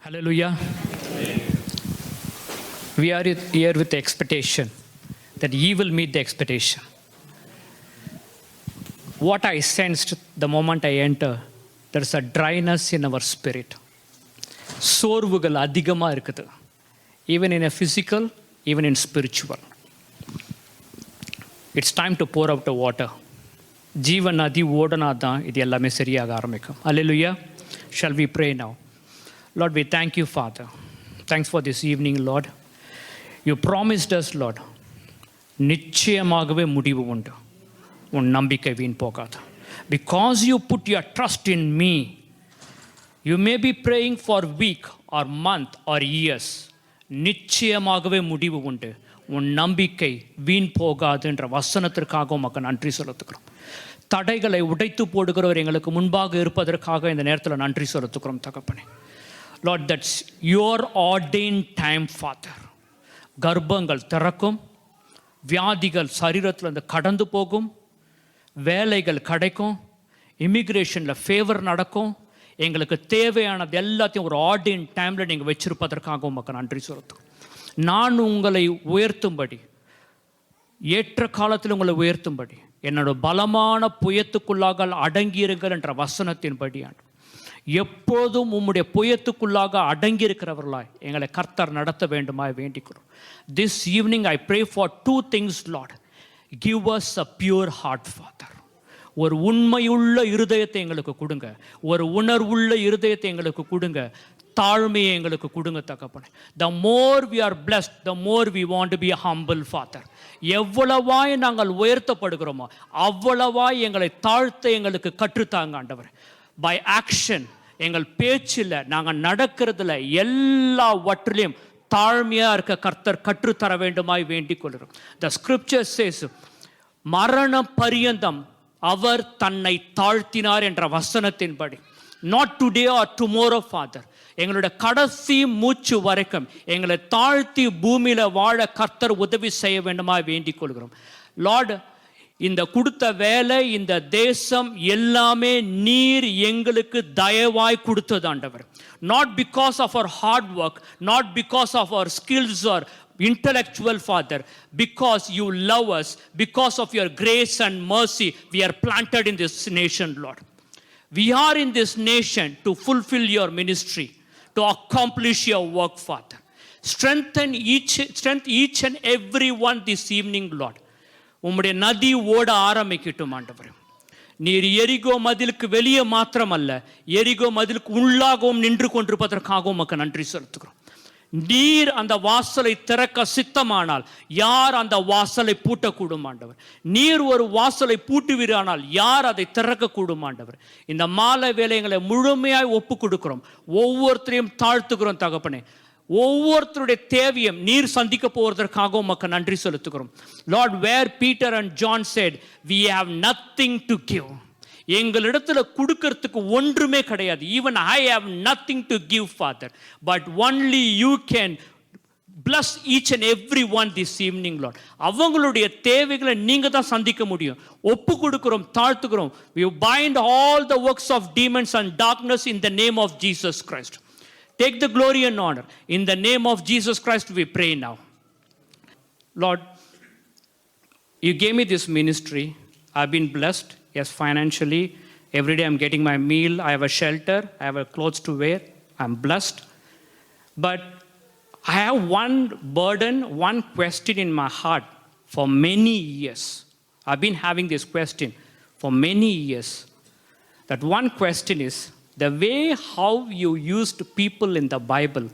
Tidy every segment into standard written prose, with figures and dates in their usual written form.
Hallelujah. We are here with the expectation that He will meet the expectation. What I sensed the moment I enter, there's a dryness in our spirit. சோர்வுகள் அதிகமாக இருக்குது. Even in a physical, even in spiritual. It's time to pour out the water. ஜீவ நதி ஓடனா தான் இது எல்லாமே சரியாக ஆரம்பிக்கும். Hallelujah. Shall we pray now? Lord, we thank you, Father. Thanks for this evening, Lord. You promised us, Lord, நிச்சயமாகவே முடிவு உண்டு. உன் நம்பிக்கை வீண் போகாது. Because you put your trust in me, you may be praying for week or month or years. நிச்சயமாகவே முடிவு உண்டு. உன் நம்பிக்கை வீண் போகாதுன்ற வசனத்திற்காக உமக்கு நன்றி செலுத்துகிறோம். தடைகளை உடைத்து போடுகிறவர் எங்களுக்கு முன்பாக இருப்பதற்காக இந்த நேரத்தில் நன்றி செலுத்துகிறோம் தகப்பனே. Lord, that's your ordained time, Father. கர்ப்பங்கள் திறக்கும், வியாதிகள் சரீரத்தில் இருந்து கடந்து போகும், வேலைகள் கிடைக்கும், இமிக்ரேஷனில் ஃபேவர் நடக்கும். எங்களுக்கு தேவையானது எல்லாத்தையும் ஒரு ஆர்டின் டைமில் நீங்கள் வச்சிருப்பதற்காக உமக்கு நன்றி செலுத்துகிறோம். நான் உங்களை உயர்த்தும்படி, ஏற்ற காலத்தில் உங்களை உயர்த்தும்படி, என்னோட பலமான புயத்துக்குள்ளாக அடங்கியிருங்கள் என்ற வசனத்தின்படியான எப்போதும் உம்முடைய புயத்துக்குள்ளாக அடங்கியிருக்கிறவர்களாய் எங்களை கர்த்தர் நடத்த வேண்டுமாய் வேண்டிக்கிறோம். This evening I pray for two things, Lord. Give us a pure heart, Father. ஒரு உண்மையுள்ள இருதயத்தை எங்களுக்கு கொடுங்க, ஒரு உணர்வுள்ள இருதயத்தை எங்களுக்கு கொடுங்க, தாழ்மையை எங்களுக்கு கொடுங்க தகப்பனே. The more we are blessed, the more we want to be humble, Father. எவ்வளவாய் நாங்கள் உயர்த்தப்படுகிறோமோ அவ்வளவாய் எங்களை தாழ்த்த எங்களுக்கு கற்றுத்தாங்க ஆண்டவர். By action, எங்கள் பேச்சில் நாங்கள் நடக்கிறதுல எல்லாவற்றிலையும் தாழ்மையாக இருக்க கர்த்தர் கற்றுத்தர வேண்டுமாய் வேண்டிக் கொள்கிறோம். The scripture says, மரண பரியந்தம் அவர் தன்னை தாழ்த்தினார் என்ற வசனத்தின்படி, not today or tomorrow, Father, எங்களுடைய கடைசி மூச்சு வரைக்கும் எங்களை தாழ்த்தி பூமியில் வாழ கர்த்தர் உதவி செய்ய வேண்டுமாய் வேண்டிக் கொள்கிறோம். லார்ட், இந்த கொடுத்த வேலை, இந்த தேசம் எல்லாமே நீர் எங்களுக்கு தயவாய் கொடுத்தது ஆண்டவர். Not because of our hard work, not because of our skills or intellectual, Father, because you love us, because of your grace and mercy, we are planted in this nation, Lord. We are in this nation to fulfill your ministry, to accomplish your work, Father. Strengthen each and every one this evening, Lord. உம்முடைய நதி ஓட ஆரம்பிக்கட்டும் ஆண்டவர். நீர் எரிகோ மதிலுக்கு வெளியே மாத்திரமல்ல, எரிகோ மதிலுக்கு உள்ளாகவும் நின்று கொண்டிருப்பதற்காகவும் உமக்கு நன்றி செலுத்துகிறோம். நீர் அந்த வாசலை திறக்க சித்தமானால் யார் அந்த வாசலை பூட்டக்கூடும் ஆண்டவர்? நீர் ஒரு வாசலை பூட்டுவீரானால் யார் அதை திறக்கக்கூடும் ஆண்டவர்? இந்த மாலை வேலைகளை முழுமையாய் ஒப்பு கொடுக்கிறோம், ஒவ்வொருத்தரையும் தாழ்த்துக்கிறோம் தகப்பனே. ஒவ்வொருத்தருடைய தேவையும் நீர் சந்திக்க போவதற்காக உமக்கு நன்றி செலுத்துகிறோம். Lord, where Peter and John said, we have nothing to give. எங்களிடத்துல கொடுக்கறதுக்கு ஒன்றுமே கிடையாது. Even I have nothing to give, Father, but only you can bless each and every one this evening, Lord. அவங்களுடைய தேவைகளை நீங்க தான் சந்திக்க முடியும். ஒப்பு கொடுக்கிறோம், தாழ்த்துக்கிறோம். We bind all the works of demons and darkness in the name of Jesus Christ. Take the glory and honor. In the name of Jesus Christ we pray now. Lord, you gave me this ministry. I've been blessed. Yes, financially. Every day I'm getting my meal. I have a shelter. I have a clothes to wear. I'm blessed. But I have one burden, one question in my heart for many years. I've been having this question for many years. That one question is, the way how you used people in the Bible,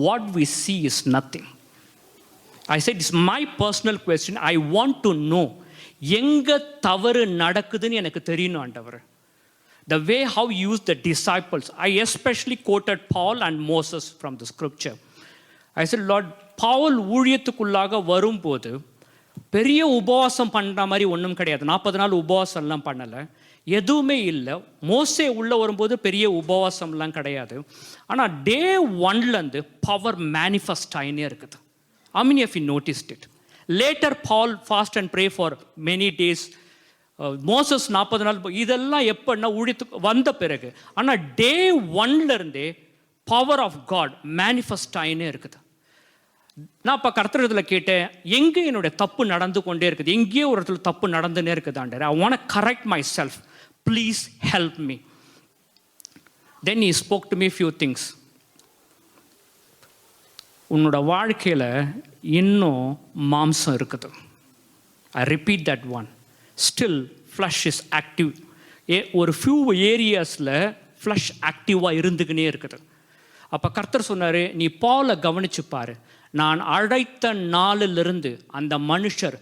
what we see is nothing. I said, it's my personal question. I want to know, எங்க தவறு நடக்குதுன்னு எனக்கு தெரியணும் ஆண்டவர். The way how you use the disciples, I especially quoted Paul and Moses from the scripture. I said, Lord, Paul ஊழியத்துக்குள்ளாக வரும்போது பெரிய உபவாசம் பண்ணுற மாதிரி ஒன்றும் கிடையாது. 40 நாள் உபவாசம்லாம் பண்ணலை, எதுவுமே இல்லை. மோசே உள்ளே வரும்போது பெரிய உபவாசம்லாம் கிடையாது. ஆனால் டே 1லேருந்து பவர் மேனிஃபெஸ்ட் ஆகினே இருக்குது. How many of you noticed it? Later Paul fast and pray for many days. Moses 40 நாள் இதெல்லாம் எப்போன்னா ஊழியத்துக்கு வந்த பிறகு. ஆனால் டே 1லேருந்தே பவர் ஆஃப் காட் மேனிஃபெஸ்ட் ஆயினே இருக்குது. நான் இப்போ கர்த்தரிடத்தில் கேட்டேன், எங்கே என்னுடைய தப்பு நடந்து கொண்டே இருக்குது, எங்கேயோ ஒரு இடத்துல தப்பு நடந்துனே இருக்குது ஆண்டவரே. I want to correct my self, please help me. Then he spoke to me few things. உன்னோட வாழ்க்கையில் இன்னும் மாம்சம் இருக்குது. I repeat that one. Still flush is active. ஒரு ஃபியூ ஏரியாஸில் ஃப்ளஷ் ஆக்டிவாக இருந்துக்கினே இருக்குது. அப்போ கர்த்தர் சொன்னார், நீ பவுலை கவனிச்சு பாரு, நான் அழைத்த நாளிலிருந்து அந்த மனுஷர்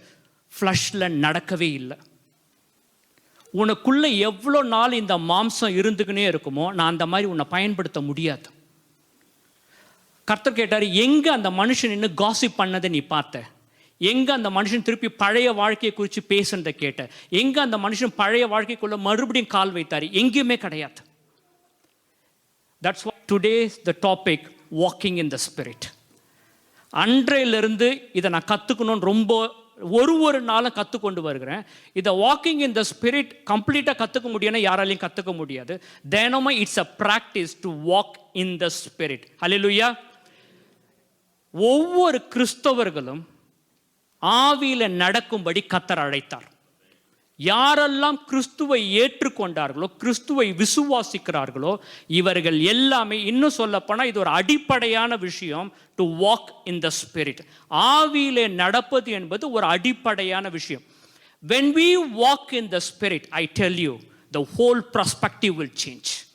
ஃப்ளஷில் நடக்கவே இல்லை. உனக்குள்ளே எவ்வளோ நாள் இந்த மாம்சம் இருந்துக்கினே இருக்குமோ நான் அந்த மாதிரி உன்னை பயன்படுத்த முடியாது. கர்த்தர் கேட்டார், எங்கே அந்த மனுஷன் இன்னும் காசிப் பண்ணதை நீ பார்த்த, எங்கே அந்த மனுஷன் திருப்பி பழைய வாழ்க்கையை குறித்து பேசுனதை கேட்ட, எங்கே அந்த மனுஷன் பழைய வாழ்க்கைக்குள்ளே மறுபடியும் கால் வைத்தார், எங்கேயுமே கிடையாது. That's what today the topic, walking in the spirit. அன்றையிலிருந்து இதை நான் கற்றுக்கணும்னு ரொம்ப ஒரு நாளும் கற்றுக்கொண்டு வருகிறேன். இதை வாக்கிங் இன் த ஸ்பிரிட் கம்ப்ளீட்டாக கற்றுக்க முடியும்னா யாராலையும் கற்றுக்க முடியாது. தினமும் it's a practice to walk in the spirit. Hallelujah. ஒவ்வொரு கிறிஸ்தவர்களும் ஆவியில் நடக்கும்படி கர்த்தர் அழைத்தார். யாரெல்லாம் கிறிஸ்துவை ஏற்றுக்கொண்டார்களோ, கிறிஸ்துவை விசுவாசிக்கிறார்களோ, இவர்கள் எல்லாமே, இன்னும் சொல்லப்போனால் இது ஒரு அடிப்படையான விஷயம், to walk in the spirit. ஆவியிலே நடப்பது என்பது ஒரு அடிப்படையான விஷயம். when we walk in the spirit, I tell you, the whole perspective will change,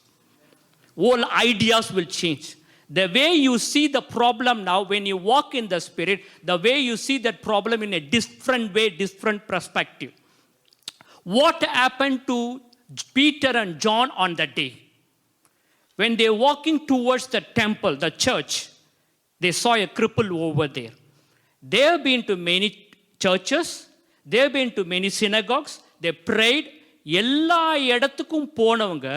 all ideas will change. The way you see the problem now, when you walk in the spirit, the way you see that problem in a different way, different perspective. What happened to Peter and John on that day? When they were walking towards the temple, the church, they saw a cripple over there. They have been to many churches, they have been to many synagogues, they prayed. எல்லா இடத்துக்கும் போனவங்க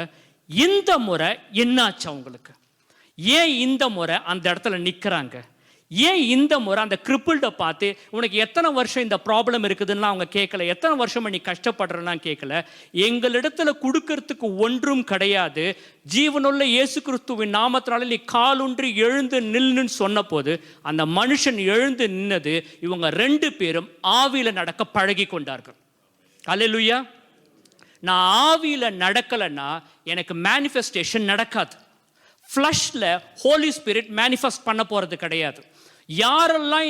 இந்த முறை என்னாச்சு அவங்களுக்கு? ஏன் இந்த முறை அந்த இடத்துல நிற்கிறாங்க? ஏன் இந்த முறை அந்த கிரிப்பிள்டை பார்த்து உனக்கு எத்தனை வருஷம் இந்த ப்ராப்ளம் இருக்குதுன்னா அவங்க கேட்கல, எத்தனை வருஷமா நீ கஷ்டப்படுறன்னா கேட்கல. எங்களிடத்துல கொடுக்கறதுக்கு ஒன்றும் கிடையாது, ஜீவனுள்ள இயேசு கிறிஸ்துவின் நாமத்தினால நீ காலூன்றி எழுந்து நில்லுன்னு சொன்ன போது அந்த மனுஷன் எழுந்து நின்னது. இவங்க ரெண்டு பேரும் ஆவியில நடக்க பழகி கொண்டார்கள். அல்லேலூயா. நான் ஆவியில நடக்கலைன்னா எனக்கு மேனிஃபெஸ்டேஷன் நடக்காது. ஃப்ளஷ்ல ஹோலி ஸ்பிரிட் மேனிஃபெஸ்ட் பண்ண போறது கிடையாது. யாரெல்லாம்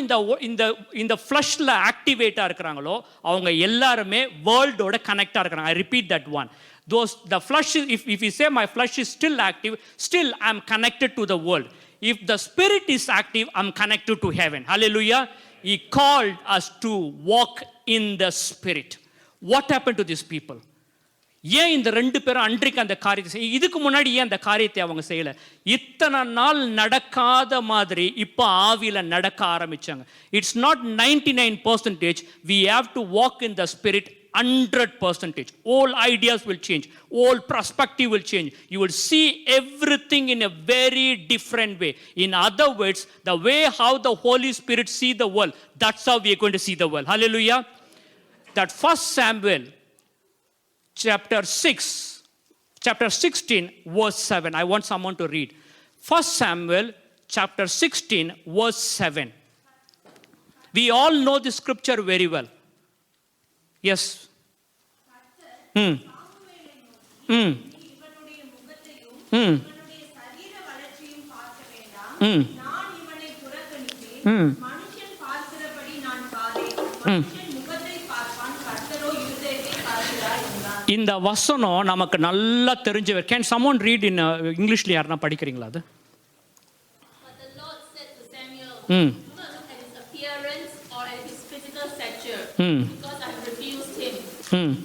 இந்த ஃப்ளஷ்ல ஆக்டிவேட்டா இருக்கிறாங்களோ அவங்க எல்லாருமே வேர்ல்டோட கனெக்டா இருக்கிறாங்க. I repeat that one. The flesh, if you say my flesh is still active, still I'm connected to the world. If the spirit is active, I'm connected to heaven. Hallelujah. He called us to walk in the spirit. What happened to these people? ஏன் இந்த ரெண்டு பேரும் அன்றைக்கு அந்த காரியத்தை இதுக்கு முன்னாடி ஏன் அந்த காரியத்தை அவங்க செய்யல? இத்தனை நாள் நடக்காத மாதிரி இப்போ ஆவியில நடக்க ஆரம்பிச்சாங்க. It's not 99%. we have to walk in the spirit 100%. all ideas will change, all perspective will change. You will see everything in a very different way. In other words, the way how the Holy Spirit see the world, that's how we are going to see the world. Hallelujah. That 1 Samuel chapter 16 verse 7. I want someone to read 1 Samuel chapter 16 verse 7. We all know this scripture very well. Yes. இந்த வசனம் நமக்கு நல்லா தெரிஞ்சவர். Can someone read in இங்கிலீஷ்ல யாரனா படிக்கிறீங்களா அது? But the Lord said to Samuel, do not look at his appearance or at his physical stature, because I have refused him.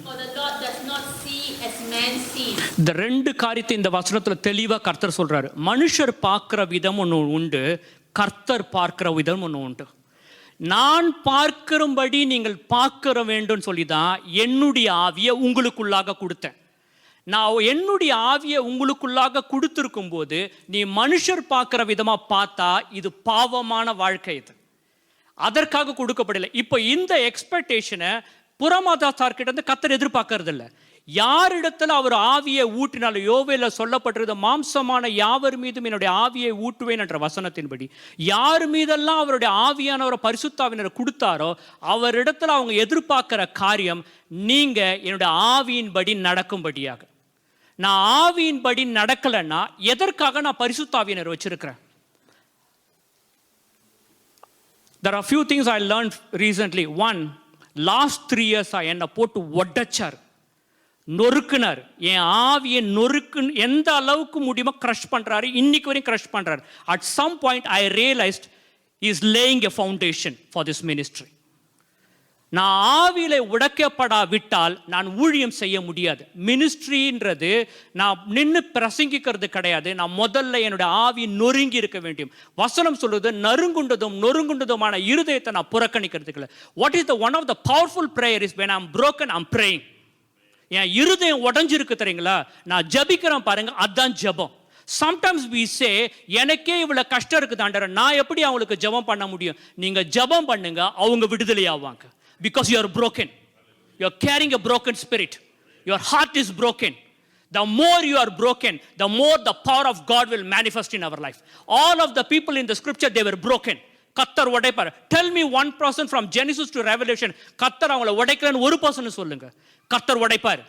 For the Lord does not see as man sees. இந்த ரெண்டு காரியத்தை இந்த வசனத்துல தெளிவா கர்த்தர் சொல்றாரு. மனுஷர் பார்க்கிற விதம் ஒன்று உண்டு, கர்த்தர் பார்க்கிற விதம் ஒன்று உண்டு. நான் பார்க்கிறபடி நீங்கள் பார்க்கிற வேண்டும் சொல்லி தான் என்னுடைய ஆவியை உங்களுக்குள்ளாக கொடுத்தேன். நான் என்னுடைய ஆவியை உங்களுக்குள்ளாக கொடுத்துருக்கும் போது நீ மனுஷர் பார்க்கிற விதமா பார்த்தா இது பாவமான வாழ்க்கை. இது அதற்காக கொடுக்கப்படலை. இப்போ இந்த எக்ஸ்பெக்டேஷனை புறமாதாசார்கிட்ட இருந்து கர்த்தர் எதிர்பார்க்கறது இல்லை. யாரிடத்துல அவர் ஆவியை ஊற்றினாலும், யோவேல சொல்லப்பட்டிருந்த மாம்சமான யாவர் மீதும் என்னுடைய ஆவியை ஊட்டுவேன் என்ற வசனத்தின்படி யார் மீதெல்லாம் அவருடைய ஆவியானவரை பரிசுத்தாவினரை கொடுத்தாரோ அவரிடத்துல அவங்க எதிர்பார்க்கிற காரியம், நீங்க என்னுடைய ஆவியின்படி நடக்கும்படியாக. நான் ஆவியின்படி நடக்கலைன்னா எதற்காக நான் பரிசுத்தாவியனர் வச்சிருக்கிறேன்? There are few things I learned recently. One, last 3 years என்னை போட்டு ஒட்டச்சார், நொறுக்குனார். என் ஆவியை எந்த அளவுக்கு முடியுமோ க்ரஷ் பண்றாரு. இன்னைக்கு வரையும் க்ரஷ் பண்றாரு. At some point I realized he is laying a foundation for this ministry. நான் ஆவியில உடைக்கப்படாவிட்டால் நான் ஊழியம் செய்ய முடியாது. மினிஸ்ட்ரின்றது நான் நின்று பிரசங்கிக்கிறது கிடையாது. நான் முதல்ல என்னுடைய ஆவி நொறுங்கி இருக்க வேண்டும். வசனம் சொல்றது நொறுங்குண்டதுமான இருதயத்தை நான் புறக்கணிக்கிறதுக்கு இல்லை. What is the one of the powerful prayer is when I'm broken I'm praying. என் இருதயம் உடஞ்சிருக்கு தெரியுங்களா, நான் ஜபிக்கிறேன் பாருங்க, அதுதான் ஜபம். Sometimes we say, எனக்கே இவ்வளவு கஷ்டம் இருக்குது ஆண்டவரே, நான் எப்படி அவங்களுக்கு ஜபம் பண்ண முடியும்? நீங்க ஜபம் பண்ணுங்க, அவங்க விடுதலை ஆவாங்க. Because you are broken. You are carrying a broken spirit. Your heart is broken. The more you are broken, the more the power of God will manifest in our life. All of the people in the scripture, they were broken. கத்தர் உடைப்பார். Tell me one person from Genesis to Revelation, கத்தர் அவங்களை உடைக்கலன்னு ஒரு person சொல்லுங்க. கத்தர் உடைப்பார்,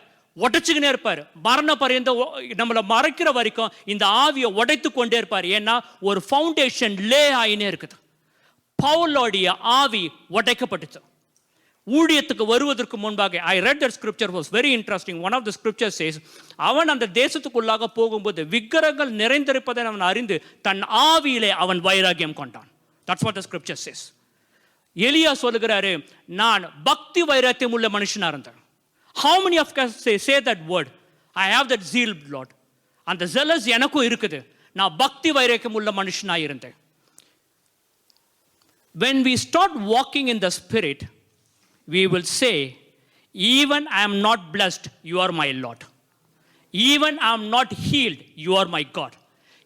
உடைச்சுக்கினே இருப்பார். மரண பரியந்த நம்மளை மறைக்கிற வரைக்கும் இந்த ஆவியை உடைத்து கொண்டே இருப்பார். ஏன்னா ஒரு ஃபவுண்டேஷன் லே ஆயினே இருக்குது. பவுலோடைய ஆவி உடைக்கப்பட்டுச்சு. ஊழியத்துக்கு வருவதற்கு முன்பாக, I read that scripture, was very interesting. One of the scriptures says, அவன் அந்த தேசத்துக்குள்ளாக போகும்போது விக்கிரகங்கள் நிறைந்திருப்பதை அவன் அறிந்து தன் ஆவியிலே அவன் வைராகியம் கொண்டான். That's what the scripture says. எலியா சொல்லுகிறாரு, நான் பக்தி வைராக்கியம் உள்ள மனுஷனா இருந்தேன். How many of us say that word? I have that zeal, Lord. அந்த zealous எனக்கும் இருக்குது. நான் பக்தி வைராக்கியம் உள்ள மனுஷனா இருந்தேன். When we start walking in the spirit, we will say, even I am not blessed, you are my Lord. Even I am not healed, you are my God.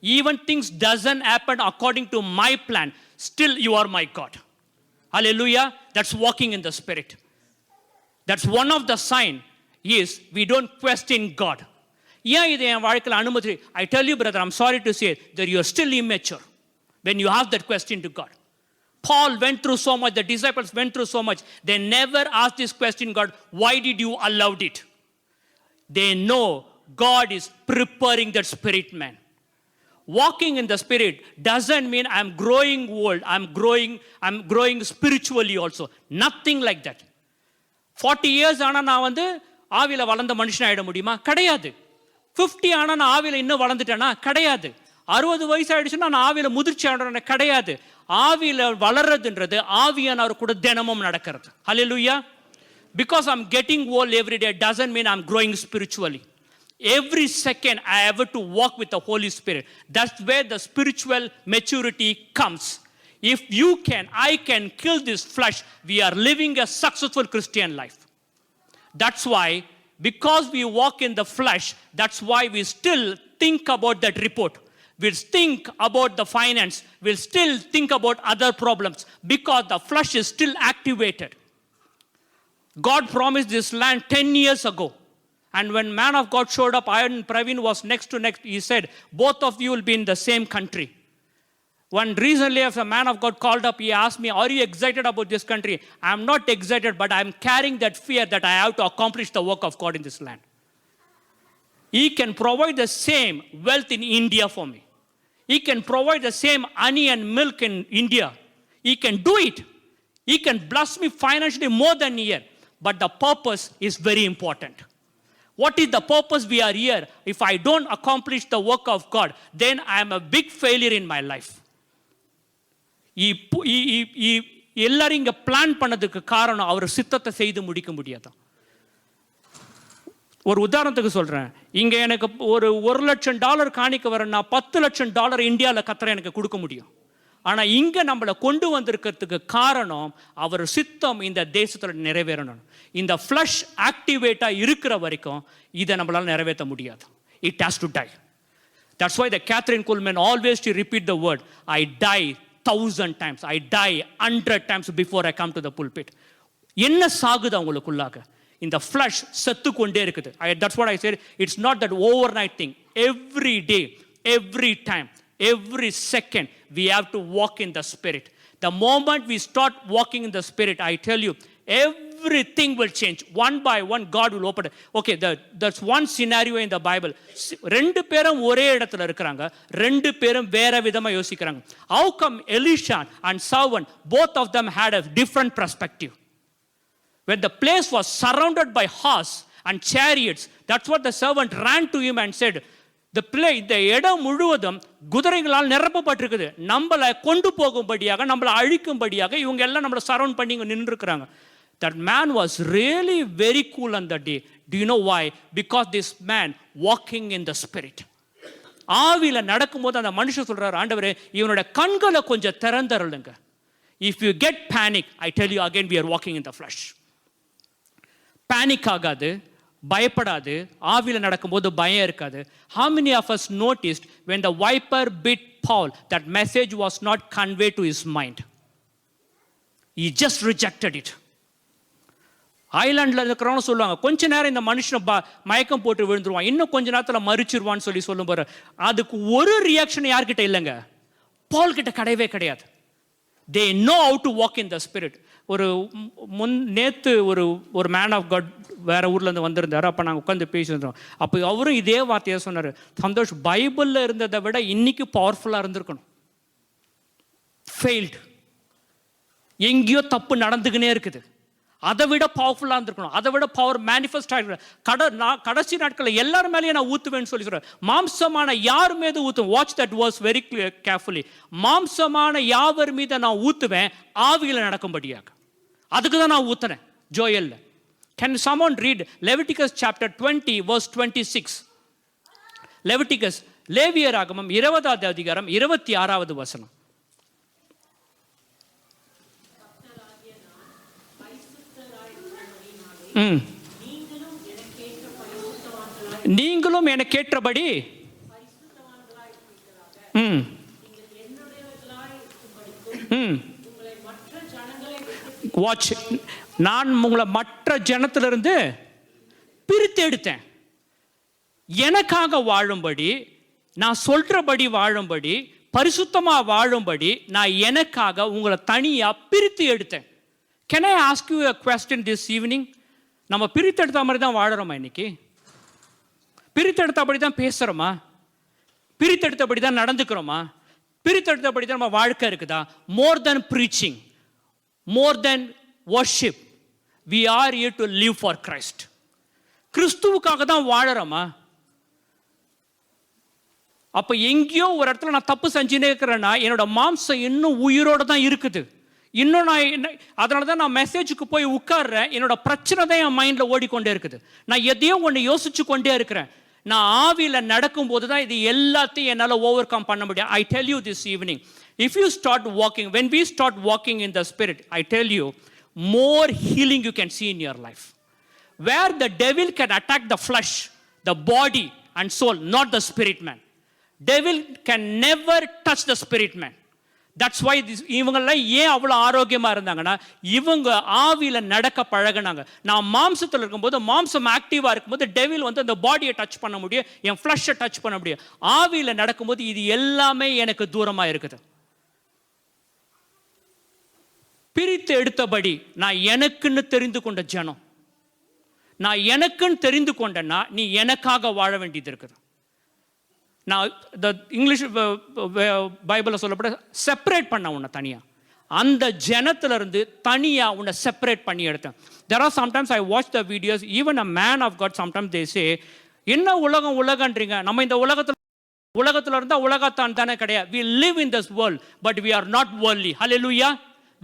Even things doesn't happen according to my plan, still you are my God. Hallelujah. That's walking in the spirit. That's one of the sign is we don't question God. ஏன் இது என் வாழ்க்கையில் அனுமதி? I tell you brother, I'm sorry to say that you are still immature when you ask that question to God. Paul went through so much, the disciples went through so much. They never asked this question, God, why did you allow it? They know God is preparing that spirit man. Walking in the spirit doesn't mean I'm growing old, I'm growing spiritually also. Nothing like that. 40 years ஆனா நான் ஆவியில வளர்ந்த மனுஷன் ஆயிட முடியுமா? கிடையாது. 50 ஆனா நான் ஆவியில இன்னும் வளர்ந்துட்டேனா? கிடையாது. 60 வயசு ஆயிடுச்சுன்னா நான் ஆவியில முதிர்ச்சி ஆடுறேன்? கிடையாது. ஆவியில வளர்றதுன்றது ஆவியானவர் கூட தினமும் நடக்கிறது. Hallelujah. Because I'm getting old every day doesn't mean I'm growing spiritually. Every second I have to walk with the Holy Spirit. That's where the spiritual maturity comes. If you can, I can kill this flesh, we are living a successful Christian life. That's why, because we walk in the flesh, that's why we still think about that report. We'll think about the finance. We'll still think about other problems because the flesh is still activated. God promised this land 10 years ago. And when man of God showed up, I and Praveen was next to next. He said, both of you will be in the same country. One recently, as a man of God called up, he asked me, are you excited about this country? I'm not excited, but I'm carrying that fear that I have to accomplish the work of God in this land. He can provide the same wealth in India for me. He can provide the same honey and milk in India. He can do it. He can bless me financially more than here. But the purpose is very important. What is the purpose we are here? If I don't accomplish the work of God, then I am a big failure in my life. எல்லாரும் இங்க plan பண்ணதுக்கு காரணம் அவர் சித்தத்தை செய்து முடிக்க முடியாது. ஒரு உதாரணத்துக்கு சொல்றேன், இங்க எனக்கு ஒரு $1,00,000 காணிக்க வரேன்னா $10,00,000 இந்தியாவில் கத்தரை எனக்கு கொடுக்க முடியும். ஆனா இங்க நம்மளை கொண்டு வந்திருக்கிறதுக்கு காரணம் அவர் சித்தம் இந்த தேசத்துல நிறைவேறணும். இந்த ஃப்ளஷ் ஆக்டிவேட்டா இருக்கிற வரைக்கும் இதை நம்மளால நிறைவேற்ற முடியாது. It has to die. That's why the Catherine Kuhlman always to repeat the word, I die 1,000 times. I die 100 times before I come to the pulpit. என்ன சாகுது அவங்களுக்குள்ளாக? இந்த ஃப்ளஷ் செத்து கொண்டே இருக்குது. That's what I said. It's not that overnight thing. Every day, every time, every second, we have to walk in the Spirit. The moment we start walking in the Spirit, I tell you, everything will change. One by one, God will open it. Okay, that's one scenario in the Bible. ரெண்டு பேரும் ஒரே இடத்துல இருக்கிறாங்க, ரெண்டு பேரும் வேற விதமா யோசிக்கிறாங்க. How come Elisha and servant, both of them had a different perspective? When the place was surrounded by horse and chariots, that's what the servant ran to him and said, இந்த இடம் முழுவதும் குதிரைகளால் நிரப்பப்பட்டிருக்குது, நம்மளை கொண்டு போகும்படியாக, நம்மளை அழிக்கும்படியாக இவங்க எல்லாம் நம்மளை சரவுண்ட் பண்ணி இங்கே நின்றுருக்கிறாங்க. That man was really very cool on that day. Do you know why? Because this man walking in the Spirit. ஆவியில நடக்கும்போது அந்த மனுஷன் சொல்றாரு, ஆண்டவரே இவனோட கண்களை கொஞ்சம் திறந்தருளுங்க. If you get panic, I tell you again, we are walking in the flesh. Panic ஆகாது, பயப்படாது, ஆவியில் நடக்கும்போது பயம் இருக்காது. How many of us noticed when the viper bit Paul, that message was not conveyed to his mind? He just rejected it. ஐலாண்டில் இருக்கிறவங்க சொல்லுவாங்க, கொஞ்ச நேரம் இந்த மனுஷனை மயக்கம் போட்டு விழுந்துருவான், இன்னும் கொஞ்ச நேரத்தில் மறிச்சிருவான்னு சொல்லும் போது அதுக்கு ஒரு ரியாக்ஷன் யார்கிட்ட இல்லைங்க, பால் கிட்ட கிடையவே கிடையாது. They know how to walk in the Spirit. நேற்று ஒரு மேன் ஆஃப் காட் வேற ஊர்லேருந்து வந்திருந்தார். அப்போ நாங்கள் உட்காந்து பேசியிருந்தோம். அப்போ அவரும் இதே வார்த்தையாக சொன்னார், சந்தோஷ் பைபிளில் இருந்ததை விட இன்னைக்கு பவர்ஃபுல்லாக இருந்திருக்கணும். ஃபெயில்டு, எங்கேயோ தப்பு நடந்துக்கினே இருக்குது, அதை விட பவர்ஃபுல்லாக இருந்திருக்கணும், அதை விட பவர் மேனிஃபெஸ்ட் ஆகிருக்கணும். கடைசி நாட்களில் எல்லாரும் மேலேயும் நான் ஊற்றுவேன்னு சொல்லி சொல்கிறேன். மாம்சமான யார் மீது ஊற்றுவேன்? Watch that verse very carefully. மாம்சமான யாவர் மீது நான் ஊற்றுவேன் ஆவியில் நடக்கும்படியாக. அதுக்கு தான் நான் ஊற்றினேன் ஜோயல்ல. Can someone read Leviticus chapter 20 verse 26? Leviticus, லேவியராகமம் 20வது அதிகாரம் 26வது வசனம். நீங்களும் எனக்கேற்றபடி வாட்ச், நான் உங்களை மற்ற ஜனத்திலிருந்து பிரித்து எடுத்தேன், எனக்காக வாழும்படி, நான் சொல்றபடி வாழும்படி, பரிசுத்தமா வாழும்படி நான் எனக்காக உங்களை தனியா பிரித்து எடுத்தேன். Can I ask you a question this evening? நம்ம பிரித்தெடுத்த மாதிரி தான் வாழறோமா? இன்னைக்கு பிரித்தெடுத்தபடி தான் பேசுறோமா? பிரித்தெடுத்தபடி தான் நடந்துக்கிறோமா? பிரித்தெடுத்தபடி தான் நம்ம வாழ்க்கை இருக்குதா? More than preaching, more than worship, we are here to live for Christ. கிறிஸ்துவுக்காக தான் வாழறோமா? அப்ப எங்கேயோ ஒரு இடத்துல நான் தப்பு செஞ்சுனே இருக்கிறேன்னா என்னோட மாம்சம் இன்னும் உயிரோட தான் இருக்குது. இன்னும் அதனால தான் நான் மெசேஜுக்கு போய் உட்கார்றேன், என்னோட பிரச்சனை தான் என் மைண்டில் ஓடிக்கொண்டே இருக்குது. நான் எதையோ ஒன்று யோசிச்சு கொண்டே இருக்கிறேன். நான் ஆவியில் நடக்கும்போது தான் இது எல்லாத்தையும் என்னால் ஓவர் கம் பண்ண முடியும். I tell you this evening, if you start walking, when we start walking in the spirit, I tell you, more healing you can see in your life. Where the devil can attack the flesh, the body and soul, not the spirit man. Devil can never touch the spirit man. That's why இவங்கெல்லாம் ஏன் அவ்வளோ ஆரோக்கியமாக இருந்தாங்கன்னா இவங்க ஆவியில் நடக்க பழகினாங்க. நான் மாம்சத்தில் இருக்கும்போது, மாம்சம் ஆக்டிவாக இருக்கும்போது டெவில் வந்து அந்த பாடியை டச் பண்ண முடியும், என் ஃப்ளஷை டச் பண்ண முடியும். ஆவியில் நடக்கும்போது இது எல்லாமே எனக்கு தூரமாக இருக்குது. பிரித்து எடுத்தபடி நான் எனக்குன்னு தெரிந்து கொண்ட ஜனம், நான் எனக்குன்னு தெரிந்து கொண்டேன்னா நீ எனக்காக வாழ வேண்டியது இருக்குது. நான் இந்த இங்கிலீஷ் பைபிளில் சொல்லப்பட செப்பரேட் பண்ண உன்னை தனியாக, அந்த ஜனத்திலிருந்து தனியாக உன்னை செப்பரேட் பண்ணி எடுத்தேன். There are sometimes I watch the videos, even a man of God, sometimes they say, என்ன உலகன்றீங்க, நம்ம இந்த உலகத்தில் இருந்தால் உலகத்தான் தானே கிடையாது. We live in this world but we are not worldly. Hallelujah.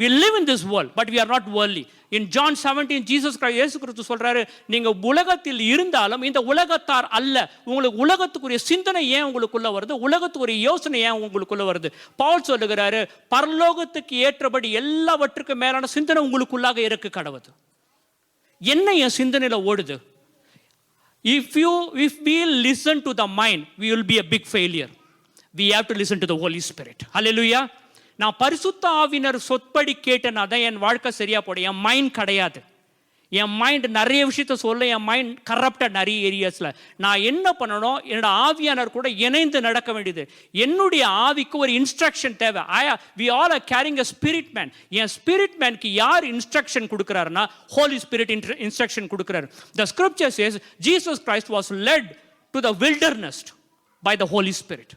We live in this world but we are not worldly. In John 17, Jesus Christ, இயேசு கிறிஸ்து சொல்றாரு, நீங்க உலகத்தில் இருந்தாலும் இந்த உலகத்தார் அல்ல. உங்களுக்கு உலகத்துக்குரிய சிந்தனை ஏன் உங்களுக்குள்ள வருது? உலகத்துக்குரிய யோசனை ஏன் உங்களுக்குள்ள வருது? பவுல் சொல்லுகிறாரு, பரலோகத்துக்கு ஏற்றபடி எல்லாவற்றுக்கும் மேலான சிந்தனை உங்களுக்குள்ளாக இருக்கு கடவுது. என்ன என் சிந்தனையில ஓடுது? If we listen to the mind, we will be a big failure. We have to listen to the Holy Spirit. Hallelujah. நான் பரிசுத்த ஆவியினர் சொற்படி கேட்டேன்னா தான் என் வாழ்க்கை சரியா போடும். என் மைண்ட் கிடையாது. என் மைண்ட் நிறைய விஷயத்த சொல்ல, என் மைண்ட் கரப்டட் நிறைய ஏரியாஸில். நான் என்ன பண்ணணும், என்னோட ஆவியானவர் கூட இணைந்து நடக்க வேண்டியது. என்னுடைய ஆவிக்கு ஒரு இன்ஸ்ட்ரக்ஷன் தேவை. We all are carrying a spirit man. என் ஸ்பிரிட் மேனுக்கு யார் இன்ஸ்ட்ரக்ஷன் கொடுக்குறாருன்னா, ஹோலி ஸ்பிரிட் இன்ஸ்ட்ரக்ஷன் கொடுக்குறாரு. The scripture says Jesus Christ was led to the wilderness by the Holy Spirit.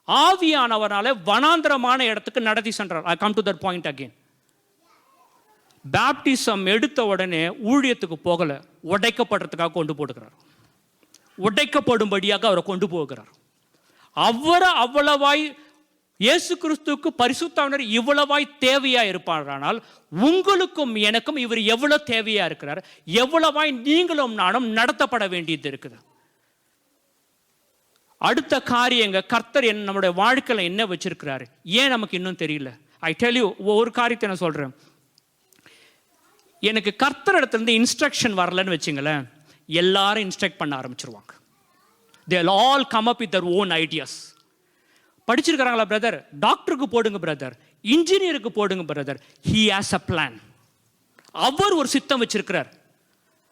ஆவியானவரால வனாந்திரமான இடத்துக்கு நடத்தி சென்றார். I come to that point again. Baptism எடுத்த உடனே ஊழியத்துக்கு போகல, உடைக்கப்படுறதுக்காக கொண்டு போடுகிறார். உடைக்கப்படும்படியாக அவரை கொண்டு போகிறார். அவரை அவ்வளவாய் இயேசு கிறிஸ்துவுக்கு பரிசுத்தாவினர் இவ்வளவாய் தேவையா இருப்பாரானால், உங்களுக்கும் எனக்கும் இவர் எவ்வளவு தேவையா இருக்கிறார், எவ்வளவாய் நீங்களும் நானும் நடத்தப்பட வேண்டியது இருக்குது. அடுத்த காரியங்க கர்த்தர் நம்முடைய வாழ்க்கையில என்ன வச்சிருக்கிறாரு, ஏன் நமக்கு இன்னும் தெரியல. ஐ டெல் யூ, ஒரு காரியத்தை நான் சொல்றேன். எனக்கு கர்த்தர் இடத்துல இருந்து இன்ஸ்ட்ரக்ஷன் வரலன்னு வச்சுங்களேன், எல்லாரும் இன்ஸ்ட்ரக்ட் பண்ண ஆரம்பிச்சிருவாங்க. they will all come up with their own ideas. படிச்சிருக்கிறாங்களா பிரதர், டாக்டருக்கு போடுங்க பிரதர், இன்ஜினியருக்கு போடுங்க brother. he has a plan. அவர் ஒரு சித்தம் வச்சிருக்கிறார்.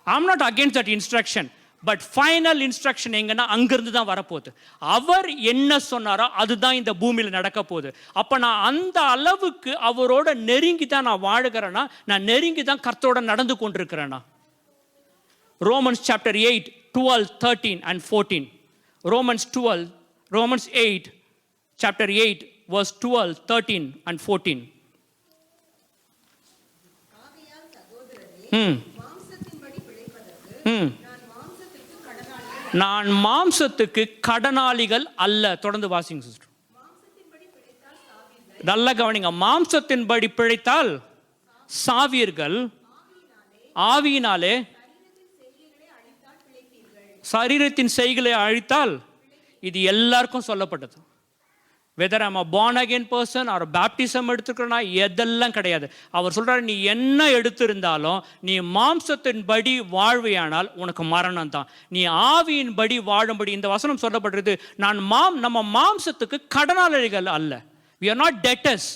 I am not against that instruction, but final instruction எங்கன்னா அங்கிருந்து தான் வரப்போகுது. அவர் என்ன சொன்னாரோ அதுதான் இந்த பூமியில் நடக்க போகுது. அப்போ நான் அந்த அளவுக்கு அவரோட நெருங்கி தான் நான் வாழுகிறேன்னா, நான் நெருங்கி தான் கர்த்தரோட நடந்து கொண்டிருக்கிறேன்னா. Romans chapter 8 12 13 and 14. Romans 8 chapter 8 verse 12 13 and 14. நான் மாம்சத்துக்கு கடனாளிகள் அல்ல. தொடர்ந்து வாசிங்க சிஸ்டர். நல்ல கவனிங்க. மாம்சத்தின்படி பிழைத்தால் சாவீர்கள், ஆவியினாலே சரீரத்தின் செய்களை அழித்தால். இது எல்லாருக்கும் சொல்லப்பட்டது. Whether I'm a born again person or baptism எடுத்துக்கிறனா எதெல்லாம் கிடையாது. அவர் சொல்றாரு, நீ என்ன எடுத்திருந்தாலும் நீ மாம்சத்தின்படி வாழ்வையானால் உனக்கு மரணம் தான். நீ ஆவியின்படி வாழும்படி இந்த வசனம் சொல்லப்படுறது. நம்ம மாம்சத்துக்கு கடனாளிகள் அல்ல. we are not debtors.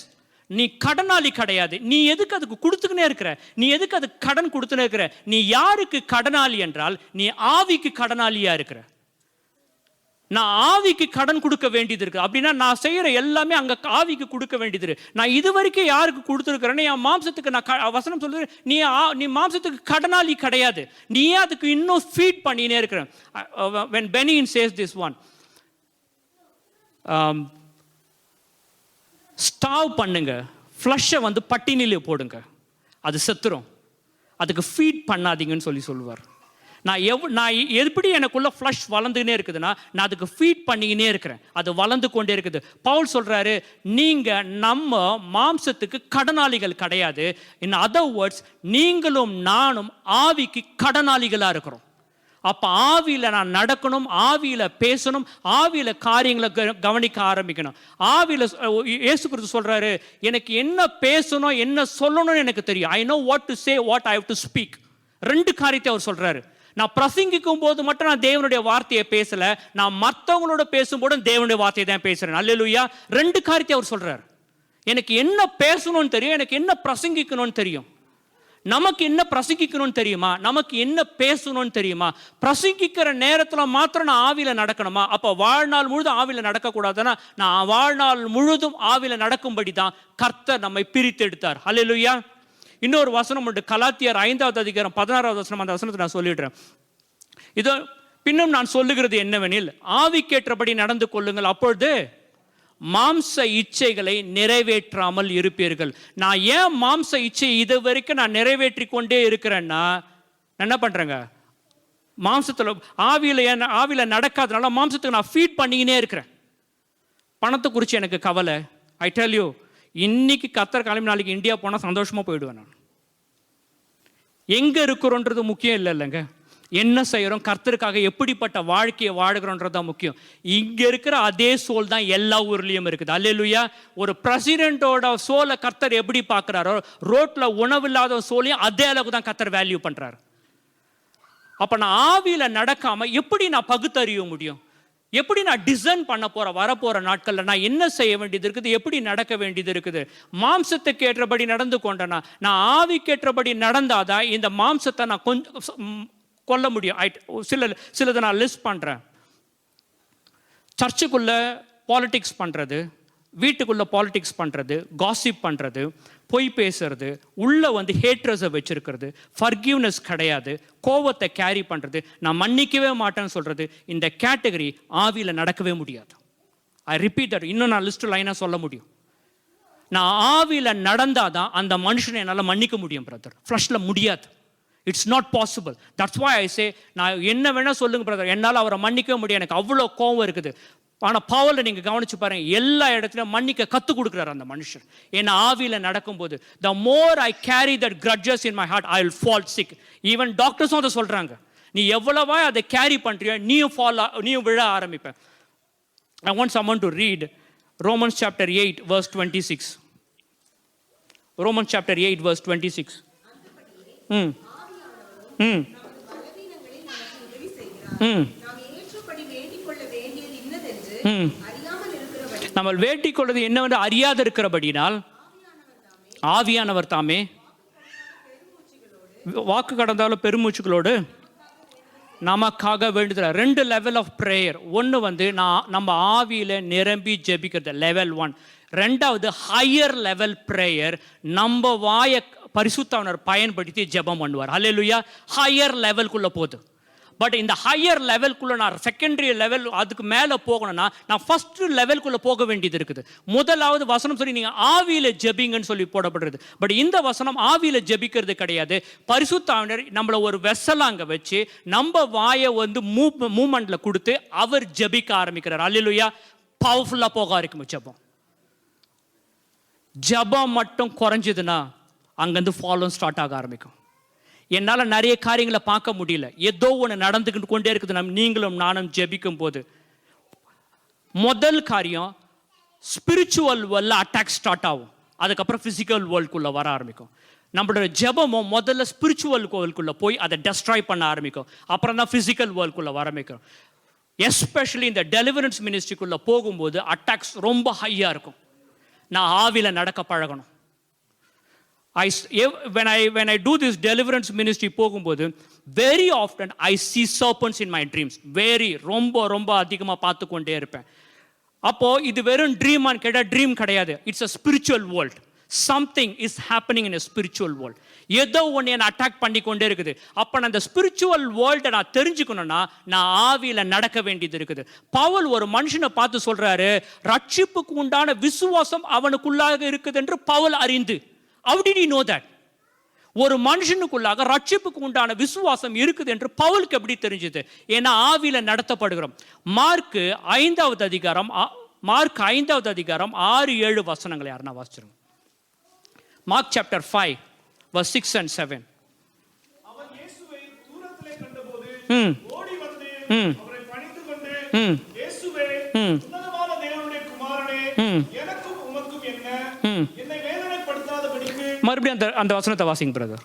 நீ கடனாளி கிடையாது. நீ எதுக்கு அதுக்கு கொடுத்துக்கினே இருக்கிற? நீ எதுக்கு அதுக்கு கடன் கொடுத்துனே இருக்கிற? நீ யாருக்கு கடனாளி என்றால் நீ ஆவிக்கு கடனாளியா இருக்கிற. நான் ஆவிக்கு கடன் கொடுக்க வேண்டியது இருக்கு. அப்படின்னா நான் செய்யற எல்லாமே அங்க ஆவிக்கு கொடுக்க வேண்டியது இருக்கு. நான் இது வரைக்கும் யாருக்கு கொடுத்துருக்கிறேன்னு என் மாம்சத்துக்கு நான் வசனம் சொல்றது, நீ மாம்சத்துக்கு கடனாளி கிடையாது. நீயே அதுக்கு இன்னும் ஃபீட் பண்ணினே இருக்கிற. when Benin says this one, ஸ்டாவ் பண்ணுங்க, ஃப்ளஷை வந்து பட்டினிலே போடுங்க, அது செத்துரும். அதுக்கு ஃபீட் பண்ணாதீங்கன்னு சொல்லுவார். நான் எப்படி எனக்குள்ள ஃப்ளஷ் வளர்ந்துக்கினே இருக்குதுன்னா, நான் அதுக்கு ஃபீட் பண்ணிக்கினே இருக்கிறேன், அது வளர்ந்து கொண்டே இருக்குது. பவுல் சொல்றாரு, நீங்க நம்ம மாம்சத்துக்கு கடனாளிகள் கிடையாது. இன் அதர் வேர்ட்ஸ், நீங்களும் நானும் ஆவிக்கு கடனாளிகளா இருக்கிறோம். அப்ப ஆவியில நான் நடக்கணும், ஆவியில பேசணும், ஆவியில காரியங்களை கவனிக்க ஆரம்பிக்கணும். ஆவியில இயேசு கிறிஸ்து சொல்றாரு, எனக்கு என்ன பேசணும் என்ன சொல்லணும்னு எனக்கு தெரியும். I know what to say, what I have to speak. ரெண்டு காரியத்தை அவர் சொல்றாரு. நான் பிரசங்கிக்கும் போது மட்டும் நான் தேவனுடைய வார்த்தையை பேசல, நான் மற்றவங்களோட பேசும்போது தேவனுடைய வார்த்தையை தான் பேசுறேன். அல்லேலூயா. ரெண்டு காரியத்தை அவர் சொல்றாரு. எனக்கு என்ன பேசணும்னு தெரியும், எனக்கு என்ன பிரசங்கிக்கணும்னு தெரியும். நமக்கு என்ன பிரசங்கிக்கணும்னு தெரியுமா, நமக்கு என்ன பேசணும்னு தெரியுமா? பிரசங்கிக்கிற நேரத்தில் மாத்திரம் நான் ஆவியில நடக்கணுமா? அப்போ வாழ்நாள் முழுதும் ஆவியில நடக்கக்கூடாதுன்னா, நான் வாழ்நாள் முழுதும் ஆவியில நடக்கும்படி தான் கர்த்தர் நம்மை பிரித்து எடுத்தார். அல்லேலூயா. இன்னொரு வசனம் உண்டு, கலாத்தியர் 5வது அதிகாரம் 16வது வசனம். அந்த வசனத்தை நான் சொல்லிடுறேன். இதோ பின்னும் நான் சொல்லுகிறது என்னவெனில், ஆவிக்கேற்றபடி நடந்து கொள்ளுங்கள், அப்பொழுது மாம்ச இச்சைகளை நிறைவேற்றாமல் இருப்பீர்கள். நான் ஏன் மாம்ச இச்சை இது வரைக்கும் நான் நிறைவேற்றி கொண்டே இருக்கிறேன்னா, என்ன பண்றேங்க, மாம்சத்தில் ஆவியில நடக்காதனால மாம்சத்துக்கு நான் ஃபீட் பண்ணிக்கினே இருக்கிறேன். பணத்தை குறித்து எனக்கு கவலை. ஐ டெல் யூ, இன்னைக்கு கத்தர் கிளம்பி நாளைக்கு இந்தியா போனால் சந்தோஷமா போயிடுவேன். நான் எங்க இருக்கிறோன்றது முக்கியம் இல்லைங்க, என்ன செய்யறோம், கர்த்தருக்காக எப்படிப்பட்ட வாழ்க்கையை வாழுகிறோன்றது தான் முக்கியம். இங்க இருக்கிற அதே சோல் தான் எல்லா ஊர்லயும் இருக்குது. அல்லேலூயா. ஒரு பிரசிடென்ட்டோட சோலை கர்த்தர் எப்படி பார்க்கிறாரோ, ரோட்ல உணவு இல்லாத சோலையும் அதே அளவுக்கு தான் கர்த்தர் வேல்யூ பண்றாரு. அப்ப நான் ஆவியில நடக்காம எப்படி நான் பகுத்தறிய முடியும்? எப்படி நான் டிசைன் பண்ண போறேன் வரப்போற நாட்கள்ல நான் என்ன செய்ய வேண்டியது இருக்குது, எப்படி நடக்க வேண்டியது இருக்குது. மாம்சத்துக்கு ஏற்றபடி நடந்து கொண்டேனா, நான் ஆவிக்கேற்றபடி நடந்தாதான் இந்த மாம்சத்தை நான் கொஞ்சம் கொல்ல முடியும். சிலதை நான் லிஸ்ட் பண்றேன். சர்ச்சுக்குள்ள பாலிடிக்ஸ் பண்றது, வீட்டுக்குள்ள பாலிடிக்ஸ் பண்றது, காசிப் பண்றது, பொய் பேசுறது, உள்ள வந்து ஹேட்ரஸை வச்சிருக்கிறது, ஃபர்கிவ்னஸ் கிடையாது, கோவத்தை கேரி பண்றது, நான் மன்னிக்கவே மாட்டேன்னு சொல்றது, இந்த கேட்டகரி ஆவியில நடக்கவே முடியாது. I repeat that. இன்னும் நான் லிஸ்ட் லைனா சொல்ல முடியும். நான் ஆவியில நடந்தாதான் அந்த மனுஷனை என்னால் மன்னிக்க முடியும் பிரதர். ஃப்ளஷ்ல முடியாது. It's not possible. That's why I say, நான் என்ன வேணா சொல்லுங்க பிரதர், என்னால் அவரை மன்னிக்கவே முடியும், எனக்கு அவ்வளோ கோவம் இருக்குது. ஆனால் பவுலை நீங்கள் கவனிச்சு பாருங்க, எல்லா இடத்துலையும் மன்னிக்க கற்றுக் கொடுக்குறாரு அந்த மனுஷன். ஏன்னா ஆவியில் நடக்கும்போது, the more I carry that grudges in my heart, I will fall sick. Even டாக்டர்ஸும் அதை சொல்கிறாங்க. நீ எவ்வளவா அதை கேரி பண்ணுறியோ நீயும் விழ ஆரம்பிப்பேன். I want someone to read Romans chapter 8 verse 26. Romans chapter 8 verse 26. ம் ம் ம் நம்ம வேண்டிக் கொள்வது என்னவென்று அறியாது இருக்கிறபடினால் ஆவியானவர் தாமே வாக்கு கடந்தாலும் பெருமூச்சுகளோடு நமக்காக வேண்டுதல். 2 லெவல் ஆஃப் ப்ரேயர். ஒன்று வந்து நம்ம ஆவியில் நிரம்பி ஜெபிக்கிறது, லெவல் 1. 2வது ஹையர் லெவல் ப்ரேயர், நம்ம வாயை பரிசுத்தவனர் பயன்படுத்தி ஜெபம் பண்ணுவார். ஹல்லேலூயா. ஹையர் லெவல்குள்ளே போகுது. பட் இந்த ஹையர் லெவல்குள்ளே நான் செகண்டரி லெவல் அதுக்கு மேலே போகணும்னா நான் ஃபர்ஸ்ட் லெவல்குள்ளே போக வேண்டியது இருக்குது. முதலாவது வசனம் சொல்லி நீங்கள் ஆவியில் ஜெபிங்கன்னு சொல்லி போடப்படுறது. பட் இந்த வசனம் ஆவியில் ஜெபிக்கிறது கிடையாது. பரிசுத்தாவினர் நம்மளை ஒரு வெசல் அங்கே வச்சு நம்ம வாயை வந்து மூமெண்ட்டில் கொடுத்து அவர் ஜெபிக்க ஆரம்பிக்கிறார். அல்லேலூயா. பவர்ஃபுல்லாக போக ஆரம்பிக்கும் ஜெபம். ஜெபம் மட்டும் குறைஞ்சதுன்னா அங்கேருந்து ஃபாலோ ஸ்டார்ட் ஆக ஆரம்பிக்கும். என்னால் நிறைய காரியங்களை பார்க்க முடியல, ஏதோ ஒன்று நடந்துக்கிட்டு கொண்டே இருக்குது. நீங்களும் நானும் ஜெபிக்கும் போது முதல் காரியம் ஸ்பிரிச்சுவல் வேர்ல்டில் அட்டாக் ஸ்டார்ட் ஆகும். அதுக்கப்புறம் ஃபிசிக்கல் வேர்ல்டுக்குள்ளே வர ஆரம்பிக்கும். நம்மளோட ஜெபமும் முதல்ல ஸ்பிரிச்சுவல் வேர்ல்டுக்குள்ளே போய் அதை டெஸ்ட்ராய் பண்ண ஆரம்பிக்கும். அப்புறம் தான் ஃபிசிக்கல் வேர்ல்டுக்குள்ளே வர ஆரம்பிக்கும். எஸ்பெஷலி இந்த டெலிவரன்ஸ் மினிஸ்ட்ரிக்குள்ளே போகும்போது அட்டாக்ஸ் ரொம்ப ஹையாக இருக்கும். நான் ஆவியில் நடக்க பழகணும். When I do this deliverance ministry போகும்போது very often I see serpents in my dreams. ரொம்ப அதிகமாக பார்த்து கொண்டே இருப்பேன். அப்போ இது வெறும் ட்ரீமான்னு கேட்டால் ட்ரீம் கிடையாது. It's a spiritual world. Something is happening in a spiritual world. ஏதோ ஒன்று என்னை அட்டாக் பண்ணி கொண்டே இருக்குது. அப்போ நான் அந்த ஸ்பிரிச்சுவல் வேர்ல்டை நான் தெரிஞ்சுக்கணும்னா நான் ஆவியில் நடக்க வேண்டியது இருக்குது. பவுல் ஒரு மனுஷனை பார்த்து சொல்றாரு, ரட்சிப்புக்கு உண்டான விசுவாசம் அவனுக்குள்ளாக இருக்குது என்று பவுல் அறிந்து. How did he know that? ஒரு மனுஷனுக்குள்ளாக ரட்சிப்புக்கு உண்டான விசுவாசம் இருக்குது என்று பவுலுக்கு எப்படி தெரிஞ்சது? ஏன்னா ஆவியில நடத்தப்படுகிறோம். மார்க் 5வது அதிகாரம் 6-7 வசனங்களை யாருன்னா வாசிச்சிருங்க. Mark chapter 5 verse 6 and 7. அவர் இயேசுவை தூரத்திலே கண்டபோது ஓடி வந்து அவரை பணிந்துகொண்டு, இயேசுவே, உன்னதமான தேவனுடைய குமாரனே, எனக்கும் உமக்கும் என்ன, என்னை வேதனைப்படுத்தாதபடிக்கு. மறுபடியும் அந்த வசனத்தை வாசிங்க பிரதர்.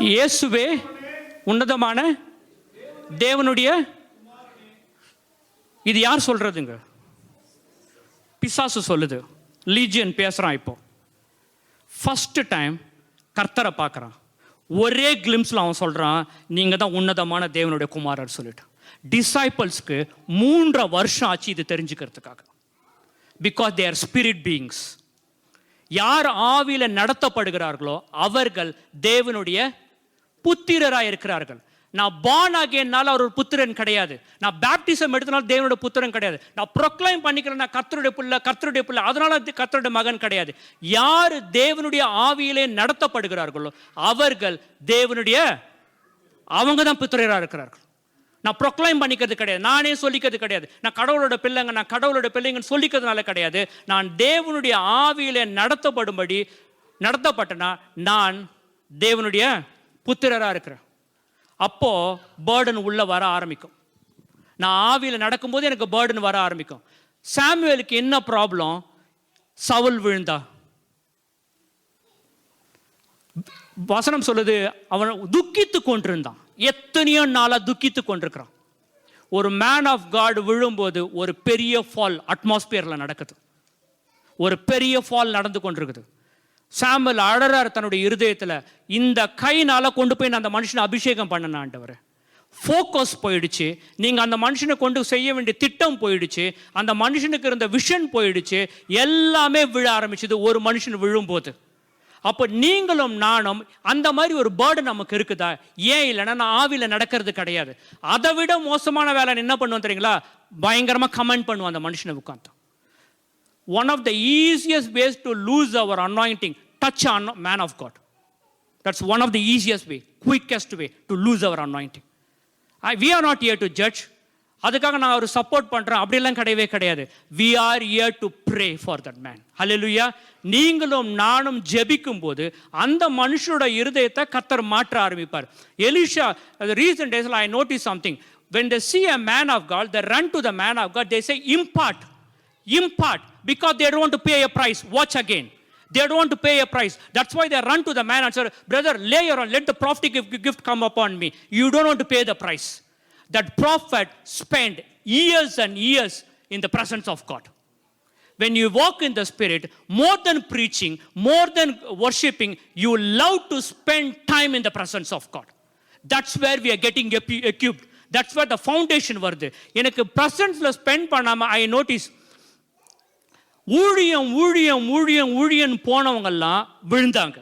இயேசுவே உன்னதமான தேவனுடைய. இது யார் சொல்றதுங்க? பிசாசு சொல்லுது. லீஜியன் பேசுறான். இப்போ ஃபர்ஸ்ட் டைம் கர்த்தரை பார்க்குறான். ஒரே கிளிம்ஸில் அவன் சொல்கிறான், நீங்கள் தான் உன்னதமான தேவனுடைய குமாரர் சொல்லிட்டு. டிசைபிள்ஸ்க்கு 3 வருஷம் ஆச்சு இது தெரிஞ்சுக்கிறதுக்காக. Because they are spirit beings. யார் ஆவியில் நடத்தப்படுகிறார்களோ அவர்கள் தேவனுடைய புத்திரராக இருக்கிறார்கள். நான் பார்ன் அகேன்னால அவர் ஒரு புத்திரன் கிடையாது. நான் பேப்டிசம் எடுத்தனால தேவனுடைய புத்திரன் கிடையாது. நான் ப்ரொக்ளைம் பண்ணிக்கிறேன் நான் கர்த்தருடைய பிள்ளை அதனால கர்த்தருடைய மகன் கிடையாது. யார் தேவனுடைய ஆவியிலே நடத்தப்படுகிறார்களோ அவர்கள் தேவனுடைய அவங்க தான் புத்திரராக இருக்கிறார்கள். நான் ப்ரொக்ளைம் பண்ணிக்கிறது கிடையாது, நானே சொல்லிக்கிறது கிடையாது. நான் கடவுளோட பிள்ளைங்கன்னு சொல்லிக்கிறதுனால கிடையாது. நான் தேவனுடைய ஆவியிலே நடத்தப்பட்டனா நான் தேவனுடைய புத்திரராக இருக்கிறேன். அப்போ பேர்டன் உள்ள வர ஆரம்பிக்கும். நான் ஆவியில் நடக்கும்போது எனக்கு பேர்டன் வர ஆரம்பிக்கும். சாமுவேலுக்கு என்ன ப்ராப்ளம்? சவுல் விழுந்தா. வசனம் சொல்லுது அவன் துக்கித்து கொண்டிருந்தான். எத்தனையோ நாளா துக்கித்து கொண்டிருக்கிறான். ஒரு மேன் ஆஃப் காட் விழும்போது ஒரு பெரிய ஃபால் அட்மாஸ்பியரில் நடக்குது. ஒரு பெரிய ஃபால் நடந்து கொண்டிருக்குது. சாமுவேல் அழறார் தன்னுடைய இருதயத்தில், இந்த கைனால கொண்டு போய் நான் அந்த மனுஷனை அபிஷேகம் பண்ணன ஆண்டவரே. ஃபோக்கஸ் போயிடுச்சு. நீங்கள் அந்த மனுஷனை கொண்டு செய்ய வேண்டிய திட்டம் போயிடுச்சு. அந்த மனுஷனுக்கு இருந்த விஷன் போயிடுச்சு. எல்லாமே விழ ஆரம்பிச்சது ஒரு மனுஷன் விழும்போது. அப்போ நீங்களும் நானும் அந்த மாதிரி ஒரு பேர்டு நமக்கு இருக்குதா? ஏன் இல்லைன்னா நான் ஆவியில் நடக்கிறது கிடையாது. அதை விட மோசமான வேலை என்ன பண்ணுவோம் தெரியுங்களா? பயங்கரமாக கமெண்ட் பண்ணுவோம் அந்த மனுஷனை உட்காந்து. One of the easiest ways to lose our anointing, touch a man of God. That's one of the easiest way, quickest way to lose our anointing. We are not here to judge. அதுக்காக நான் ஒரு support பண்ணுறேன் அப்படிலாம் கிடையவே கிடையாது. We are here to pray for that man. Hallelujah. நீங்களும் நானும் ஜெபிக்கும் போது அந்த மனுஷனோட இருதயத்தை கர்த்தர் மாற்ற ஆரம்பிப்பார். Elisha, recent days I noticed something. When they see a man of God, they run to the man of God. They say, impart, because they don't want to pay a price. Watch again. They don't want to pay a price. That's why they run to the man and say, brother, lay your hand, let the prophetic gift come upon me. You don't want to pay the price. That prophet spent years and years in the presence of God. When you walk in the Spirit, more than preaching, more than worshiping, you love to spend time in the presence of God. That's where we are getting equipped. That's where the foundation வருது. எனக்கு பிரசன்ஸ்ல spend பண்ணாம I notice ஊழியம் போனவங்கெல்லாம் விழுந்தாங்க.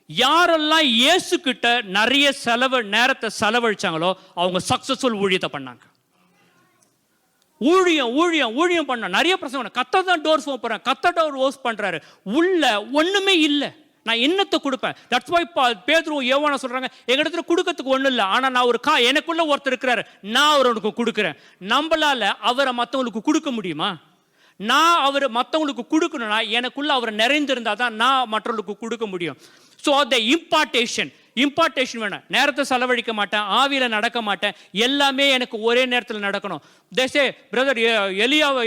யாரெல்லாம் இயேசு கிட்ட நிறைய நேரத்தை செலவழிச்சாங்களோ அவங்க சக்சஸ்ஃபுல் ஊழியத்தை பண்ணாங்க. ஊழியம் பண்ண நிறைய பிரச்சனை. கர்த்தர் தான் டோர்ஸ் ஓப்பன், கர்த்தர் டோர் ஓஸ் பண்றாரு. உள்ள ஒண்ணுமே இல்லை. நான் என்னத்தை கொடுப்பேன்? தட்ஸ் வை பேதுரு யோவான சொல்றாங்க, எங்க இடத்துல கொடுக்கறதுக்கு ஒண்ணும் இல்லை, ஆனா நான் ஒரு எனக்குள்ள ஒருத்தர் இருக்கிறாரு, நான் அவருக்கு கொடுக்குறேன். நம்மளால அவரை மற்றவங்களுக்கு கொடுக்க முடியுமா? நான் அவர் மற்றவங்களுக்கு கொடுக்கணும்னா எனக்குள்ள அவர் நிறைந்திருந்தா தான் நான் மற்றவங்களுக்கு கொடுக்க முடியும். ஸோ த இம்பார்ட்டேஷன் வேணும். நேரத்தை செலவழிக்க மாட்டேன், ஆவியில் நடக்க மாட்டேன், எல்லாமே எனக்கு ஒரே நேரத்தில் நடக்கணும். தேசே பிரதர்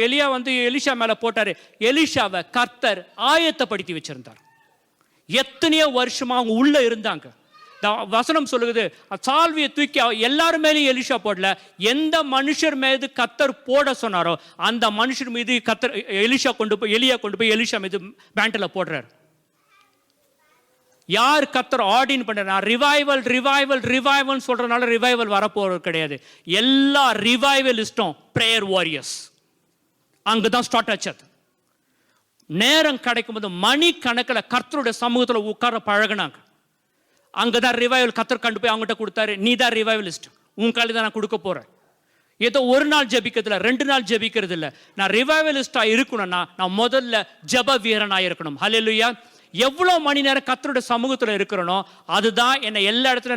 எலியா வந்து எலிஷா மேலே போட்டார். எலிஷாவை கர்த்தர் ஆயத்தப்படுத்தி வச்சிருந்தார். எத்தனையோ வருஷமா அவங்க உள்ள இருந்தாங்க. வசனம் சொல்லுது, சால்வியை தூக்கி எல்லாரும் மேலேயும் எலிஷா போடல. எந்த மனுஷர் மீது கர்த்தர் போட சொன்னாரோ அந்த மனுஷர் மீது கர்த்தர் எலியா கொண்டு போய் எலிஷா மீது பேண்டில் போடுறாரு. யார் கர்த்தர் ஆர்டின் பண்ற? ரிவைவல் சொல்றதுனால ரிவைவல் வரப்போறது கிடையாது. எல்லா ரிவைவலிஸ்டும் பிரேயர் வாரியர்ஸ். அங்கதான் ஸ்டார்ட் ஆச்சது. நேரம் கிடைக்கும் போது மணி கணக்கில் கர்த்தருடைய சமூகத்தில் உட்கார பழகினாங்க. அங்கதான் ரிவைவல் கர்த்தர் கண்டு போய் அவங்ககிட்ட கொடுத்தாரு. நீ தான் ரிவைவலிஸ்ட், உன் காலி தான் நான் கொடுக்க போறேன். ஏதோ ஒரு நாள் ஜெபிக்கிறது இல்லை, 2 நாள் ஜெபிக்கிறது இல்லை. நான் ரிவைவலிஸ்டா இருக்கணும்னா நான் முதல்ல ஜெப வீரனா இருக்கணும். ஹல்லேலூயா. எவ்வளோ மணி நேரம் கர்த்தருடைய சமூகத்தில் இருக்கிறனோ அதுதான் என்னை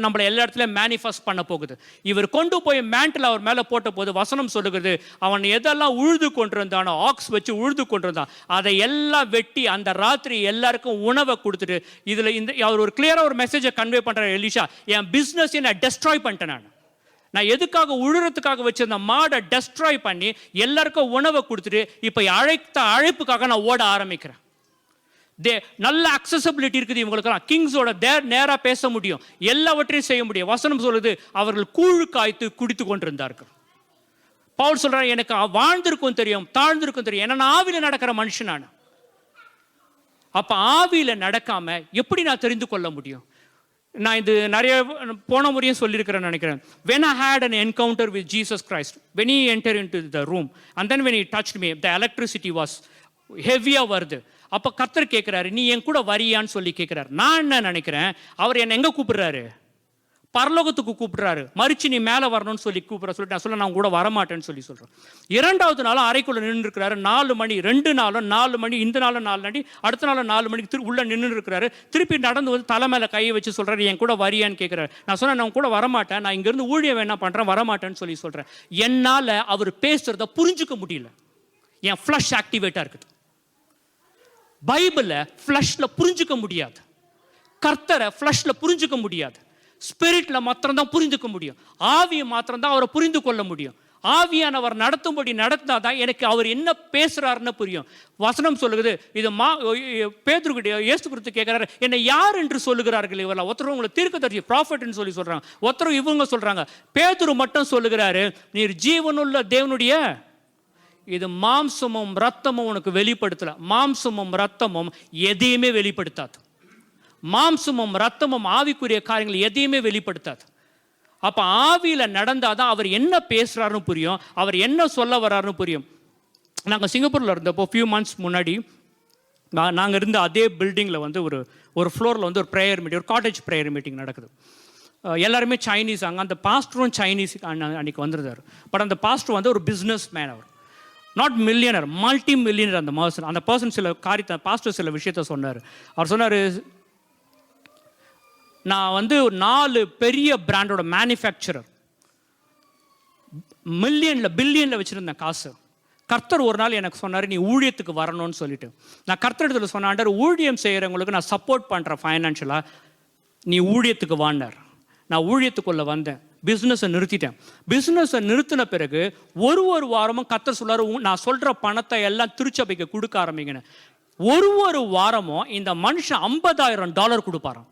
நம்மளை எல்லா இடத்துலையும் மேனிஃபெஸ்ட் பண்ண போகுது. இவர் கொண்டு போய் மேண்டில் அவர் மேலே போட்ட போது வசனம் சொல்லுகிறது, அவன் எதெல்லாம் உழுது கொண்டிருந்தானோ, ஆக்ஸ் வச்சு உழுது கொண்டிருந்தான், அதை எல்லாம் வெட்டி அந்த ராத்திரி எல்லாருக்கும் உணவை கொடுத்துட்டு, இதில் அவர் ஒரு கிளியராக ஒரு மெசேஜை கன்வே பண்ணுறாரு. எலிஷா, என் பிஸ்னஸ் நான் டெஸ்ட்ராய் பண்ணிட்டேன். நான் எதுக்காக உழுறதுக்காக வச்சிருந்த மாடை டெஸ்ட்ராய் பண்ணி எல்லாருக்கும் உணவை கொடுத்துட்டு இப்போ அழைப்புக்காக நான் ஓட ஆரம்பிக்கிறேன். நல்ல அக்சசபிலிட்டி இருக்குது இவங்களுக்கெல்லாம். கிங்ஸோட நேரா பேச முடியும், எல்லாவற்றையும் செய்ய முடியும். வசனம் சொல்லுது, அவர்கள் கூழ் காய்த்து குடித்து கொண்டிருந்தார்கள். பவுல் சொல்றாரு, எனக்கு வாழ்ந்திருக்கும் தெரியும், தாழ்ந்திருக்கும் தெரியும், ஏன்னா நான் ஆவியில நடக்கிற மனுஷன் நான். அப்ப ஆவியில நடக்காம எப்படி நான் தெரிந்து கொள்ள முடியும்? நான் இது நிறைய போன முறையும் சொல்லியிருக்கிறேன்னு நினைக்கிறேன். When I had an encounter with Jesus Christ, when he entered into the room and then when he touched me, the electricity was heavier வருது. அப்போ கர்த்தர் கேட்குறாரு, நீ என் கூட வரியான்னு சொல்லி கேட்குறாரு. நான் என்ன நினைக்கிறேன், அவர் என்னை எங்கே கூப்பிடுறாரு? பரலோகத்துக்கு கூப்பிடுறாரு. மறிச்சு நீ மேலே வரணும்னு சொல்லி சொல்லிட்டு நான் நான் கூட வரமாட்டேன்னு சொல்கிறேன். 2வது நாளும் அறைக்குள்ளே நின்று இருக்கிறாரு. 4 மணி, 2 நாளும் 4 மணி, இந்த நாளும் 4 மணி, அடுத்த நாளும் 4 மணிக்கு உள்ளே நின்று இருக்கிறாரு. திருப்பி நடந்து வந்து தலை மேலே கையை வச்சு சொல்கிறாரு, என் கூட வரியான்னு கேட்குறாரு. நான் சொன்னேன், நான் கூட வரமாட்டேன், நான் இங்கேருந்து ஊழியம் என்ன பண்ணுறேன், வரமாட்டேன்னு சொல்லி சொல்கிறேன். என்னால் அவர் பேசுகிறத புரிஞ்சுக்க முடியல, என் ஃப்ளஷ் ஆக்டிவேட்டாக இருக்குது. பைபிளை ஃப்ளஷ்ல புரிஞ்சுக்க முடியாது, கர்த்தரை ஃப்ளஷ்ல புரிஞ்சுக்க முடியாது. ஸ்பிரிட்ல மாத்திரம் தான் புரிஞ்சுக்க முடியும், ஆவியை மாத்திரம் தான் அவரை புரிந்து கொள்ள முடியும். ஆவியானவர் நடத்தும்படி நடத்தினாதான் எனக்கு அவர் என்ன பேசுறாருன்னு புரியும். வசனம் சொல்லுகிறது, இது பேதுருக்கிட்ட இயேசு கிறிஸ்து கேட்கிறாரு, என்னை யார் என்று சொல்லுகிறார்கள் இவரெல்லாம்? ஒருத்தர் உங்களை தீர்க்கதரிசி ப்ராஃபட்னு சொல்லி சொல்றாங்க, ஒருத்தர் இவங்க சொல்றாங்க. பேதுரு மட்டும் சொல்லுகிறாரு, நீர் ஜீவனுள்ள தேவனுடைய, இது மாம்சமும் ரத்தமும் உனக்கு வெளிப்படுத்தல. மாம்சமும் ரத்தமும் எதையுமே வெளிப்படுத்தாது. மாம்சமும் ரத்தமும் ஆவிக்குரிய காரியங்கள் எதையுமே வெளிப்படுத்தாது. அப்ப ஆவியில நடந்தாதான் அவர் என்ன பேசுறாருன்னு புரியும், அவர் என்ன சொல்ல வர்றாருன்னு புரியும். நாங்கள் சிங்கப்பூர்ல இருந்தப்போ ஃபியூ மந்த்ஸ் முன்னாடி நாங்கள் இருந்த அதே பில்டிங்கில் வந்து ஒரு ஃப்ளோரில் வந்து ஒரு ப்ரேயர் மீட்டிங், ஒரு காட்டேஜ் ப்ரேயர் மீட்டிங் நடக்குது. எல்லாருமே சைனீஸ். அங்கே அந்த பாஸ்டரும் சைனீஸ் அன்னைக்கு வந்திருந்தார். பட் அந்த பாஸ்டர் வந்து ஒரு பிஸ்னஸ் மேன், அவர் நாட் மில்லியனர், மல்டி மில்லியனர். அந்த பர்சன் சில காரியத்தை, பாஸ்டர் சில விஷயத்த சொன்னார். அவர் சொன்னார், நான் வந்து 4 பெரிய பிராண்டோட மேனுஃபேக்சரர், பில்லியனில் வச்சுருந்தேன் காசு. கர்த்தர் ஒரு நாள் எனக்கு சொன்னார், நீ ஊழியத்துக்கு வரணும்னு சொல்லிட்டு. நான் கர்த்தரிடத்துல சொன்னார், ஊழியம் செய்கிறவங்களுக்கு நான் சப்போர்ட் பண்ணுறேன் ஃபைனான்ஷியலாக, நீ ஊழியத்துக்கு வாண்டார். நான் ஊழியத்துக்குள்ளே வந்தேன், பிஸ்னஸை நிறுத்திட்டேன். பிஸ்னஸை நிறுத்தின பிறகு ஒரு வாரமும் கர்த்தர் சொல்லார், நான் சொல்கிற பணத்தை எல்லாம் திருச்சபைக்கு கொடுக்க ஆரம்பிங்கன்னு. ஒரு வாரமும் இந்த மனுஷன் $50,000 கொடுப்பாராம்.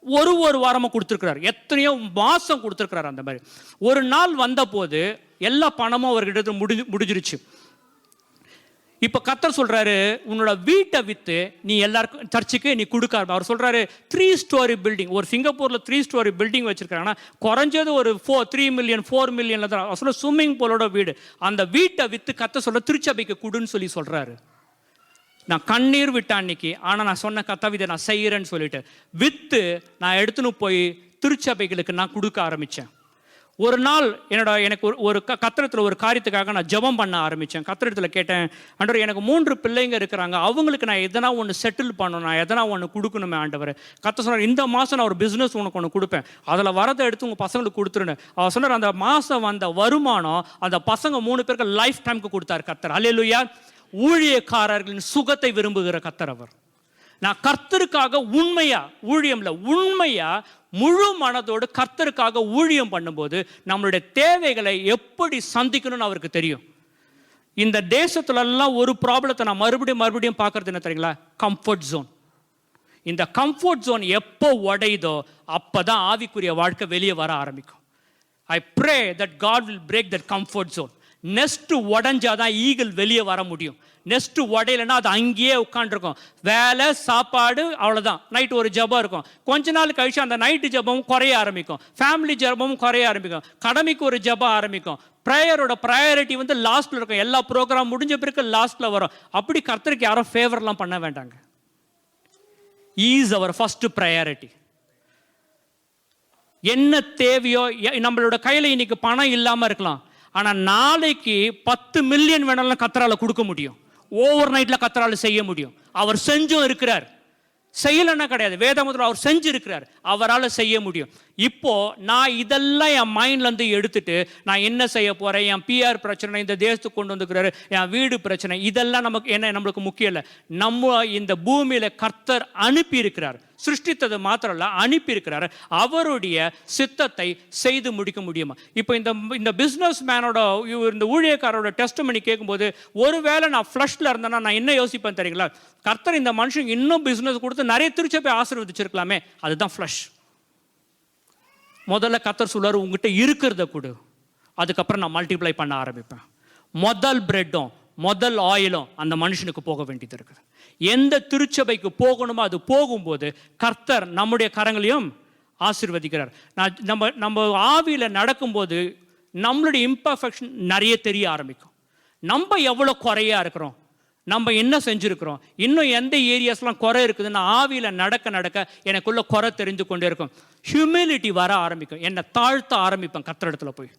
ஒரு வாரமாக கொடுத்துருக்கிறார், எத்தனையோ மாதம் கொடுத்துருக்கிறார். அந்த மாதிரி ஒரு நாள் வந்த போது எல்லா பணமும் அவர்கிட்ட முடிஞ்சிருச்சு. இப்போ கர்த்தர் சொல்றாரு, உன்னோட வீட்டை விற்று நீ எல்லாருக்கும் சர்ச்சுக்கு நீ கொடுக்க. அவர் சொல்றாரு, 3 ஸ்டோரி பில்டிங், ஒரு சிங்கப்பூர்ல 3 ஸ்டோரி பில்டிங் வச்சிருக்காங்கன்னா குறைஞ்சது ஒரு 3 மில்லியன் 4 மில்லியன்ல தான் சொல்ல ஸ்விம்மிங் பூலோட வீடு. அந்த வீட்டை விற்று கர்த்தர் சொல்ற திருச்சபைக்கு கொடுன்னு சொல்லி சொல்றாரு. நான் கண்ணீர் விட்டேன் அன்னைக்கு. ஆனால் நான் சொன்ன கர்த்தாவே நான் செய்கிறேன்னு சொல்லிட்டு விற்று நான் எடுத்துன்னு போய் திருச்சபைகளுக்கு நான் கொடுக்க ஆரம்பித்தேன். ஒரு நாள் எனக்கு ஒரு கத்திரத்தில் ஒரு காரியத்துக்காக நான் ஜெபம் பண்ண ஆரம்பித்தேன். கத்திரத்தில் கேட்டேன், ஆண்டவர் எனக்கு 3 பிள்ளைங்க இருக்கிறாங்க, அவங்களுக்கு நான் எதனா ஒன்று செட்டில் பண்ணணும், நான் எதனா ஒன்று கொடுக்கணுமே ஆண்டவர். கர்த்தர் சொன்னார், இந்த மாதம் நான் ஒரு பிஸ்னஸ் உனக்கு ஒன்று கொடுப்பேன், அதில் வரதை எடுத்து உங்கள் பசங்களுக்கு கொடுத்துருன்னு. அவர் சொன்னார், அந்த மாதம் வந்த வருமானம் அந்த பசங்க 3 பேருக்கு லைஃப் டைமுக்கு கொடுத்தாரு கர்த்தர். அல்லேலூயா. ஊழியக்காரர்களின் சுகத்தை விரும்புகிற கர்த்தர் அவர். நான் கர்த்தருக்காக உண்மையா முழு மனதோடு கர்த்தருக்காக ஊழியம் பண்ணும்போது நம்மளுடைய தேவைகளை எப்படி சந்திக்கணும்னு அவருக்கு தெரியும். இந்த தேசத்துல எல்லாம் ஒரு ப்ராப்ளத்தை நான் மறுபடியும் பார்க்கறது என்ன தெரியுங்களா? Comfort zone. இந்த கம்ஃபர்ட் ஜோன் எப்போ உடையுதோ அப்பதான் ஆவிக்குரிய வாழ்க்கை வெளியே வர ஆரம்பிக்கும். I pray that God will break that comfort zone. Nest உடஞ்சாதான் ஈகிள் வெளியே வர முடியும். நெக்ஸ்ட் உடையலைன்னா அது அங்கேயே உட்காந்துருக்கும். வேலை சாப்பாடு அவ்வளோதான். நைட்டு ஒரு ஜபம் இருக்கும், கொஞ்ச நாள் கழிச்சு அந்த நைட்டு ஜபமும் குறைய ஆரம்பிக்கும், ஃபேமிலி ஜபமும் குறைய ஆரம்பிக்கும், கடமைக்கு ஒரு ஜபம் ஆரம்பிக்கும். ப்ரேயரோட ப்ரையாரிட்டி வந்து லாஸ்ட்ல இருக்கும். எல்லா ப்ரோக்ராம் முடிஞ்ச பிறகு லாஸ்ட்ல வரும். அப்படி கர்த்தருக்கு யாரும் ஃபேவர்லாம் பண்ண வேண்டாங்க. Is our first priority. என்ன தேவையோ, நம்மளோட கையில் இன்னைக்கு பணம் இல்லாமல் இருக்கலாம், ஆனால் நாளைக்கு 10 மில்லியன் வேணாலும் கர்த்தரால கொடுக்க முடியும். ஓவர் நைட்ல கர்த்தரால செய்ய முடியும். அவர் செஞ்சும் இருக்கிறார், செய்யலன்னா கிடையாது. வேதமுத்திர அவர் செஞ்சிருக்கிறார், அவரால் செய்ய முடியும். இப்போ நான் இதெல்லாம் என் மைண்ட்ல இருந்து எடுத்துட்டு நான் என்ன செய்ய போறேன், என் பிஆர் பிரச்சனை, இந்த தேசத்துக்கு கொண்டு வந்துக்கிறாரு, என் வீடு பிரச்சனை, இதெல்லாம் நமக்கு என்ன, நம்மளுக்கு முக்கியம் இல்லை. நம்ம இந்த பூமியில கர்த்தர் அனுப்பி இருக்கிறார், சிருஷ்டித்தது மாத்திரம் இல்ல அனுப்பி இருக்கிறார். அவருடைய சித்தத்தை செய்து முடிக்க முடியுமா? இப்போ இந்த பிசினஸ் மேனோட, இந்த ஊழியக்காரோட டெஸ்டிமனி கேட்கும்போது, ஒருவேளை நான் ஃப்ளஷ்ல இருந்தேன்னா நான் என்ன யோசிப்பேன் தெரியுங்களா? கர்த்தர் இந்த மனுஷன் இன்னும் பிசினஸ் கொடுத்து நிறைய திருச்சபை ஆசீர்வதிச்சிருக்கலாமே. அதுதான் ஃப்ளஷ். முதல்ல கர்த்தர் சொல்றாரு, உங்ககிட்ட இருக்கிறத கொடு, அதுக்கப்புறம் நான் மல்டிப்ளை பண்ண ஆரம்பிப்பேன். முதல் பிரெட்டும் முதல் ஆயிலும் அந்த மனுஷனுக்கு போக வேண்டியது இருக்குது. எந்த திருச்சபைக்கு போகணுமோ அது போகும்போது கர்த்தர் நம்முடைய கரங்களையும் ஆசீர்வதிக்கிறார். நம்ம ஆவியில நடக்கும்போது நம்மளுடைய இம்பர்ஃபெக்ஷன் நிறைய தெரிய ஆரம்பிக்கும். நம்ம எவ்வளோ குறையா இருக்கிறோம், நம்ம என்ன செஞ்சுருக்கிறோம், இன்னும் எந்த ஏரியாஸ்லாம் குறை இருக்குதுன்னு ஆவியில் நடக்க எனக்குள்ள குறை தெரிந்து கொண்டே இருக்கும். ஹியூமிலிட்டி வர ஆரம்பிக்கும், என்னை தாழ்த்த ஆரம்பிப்பேன் கர்த்தரிடத்துல போய்.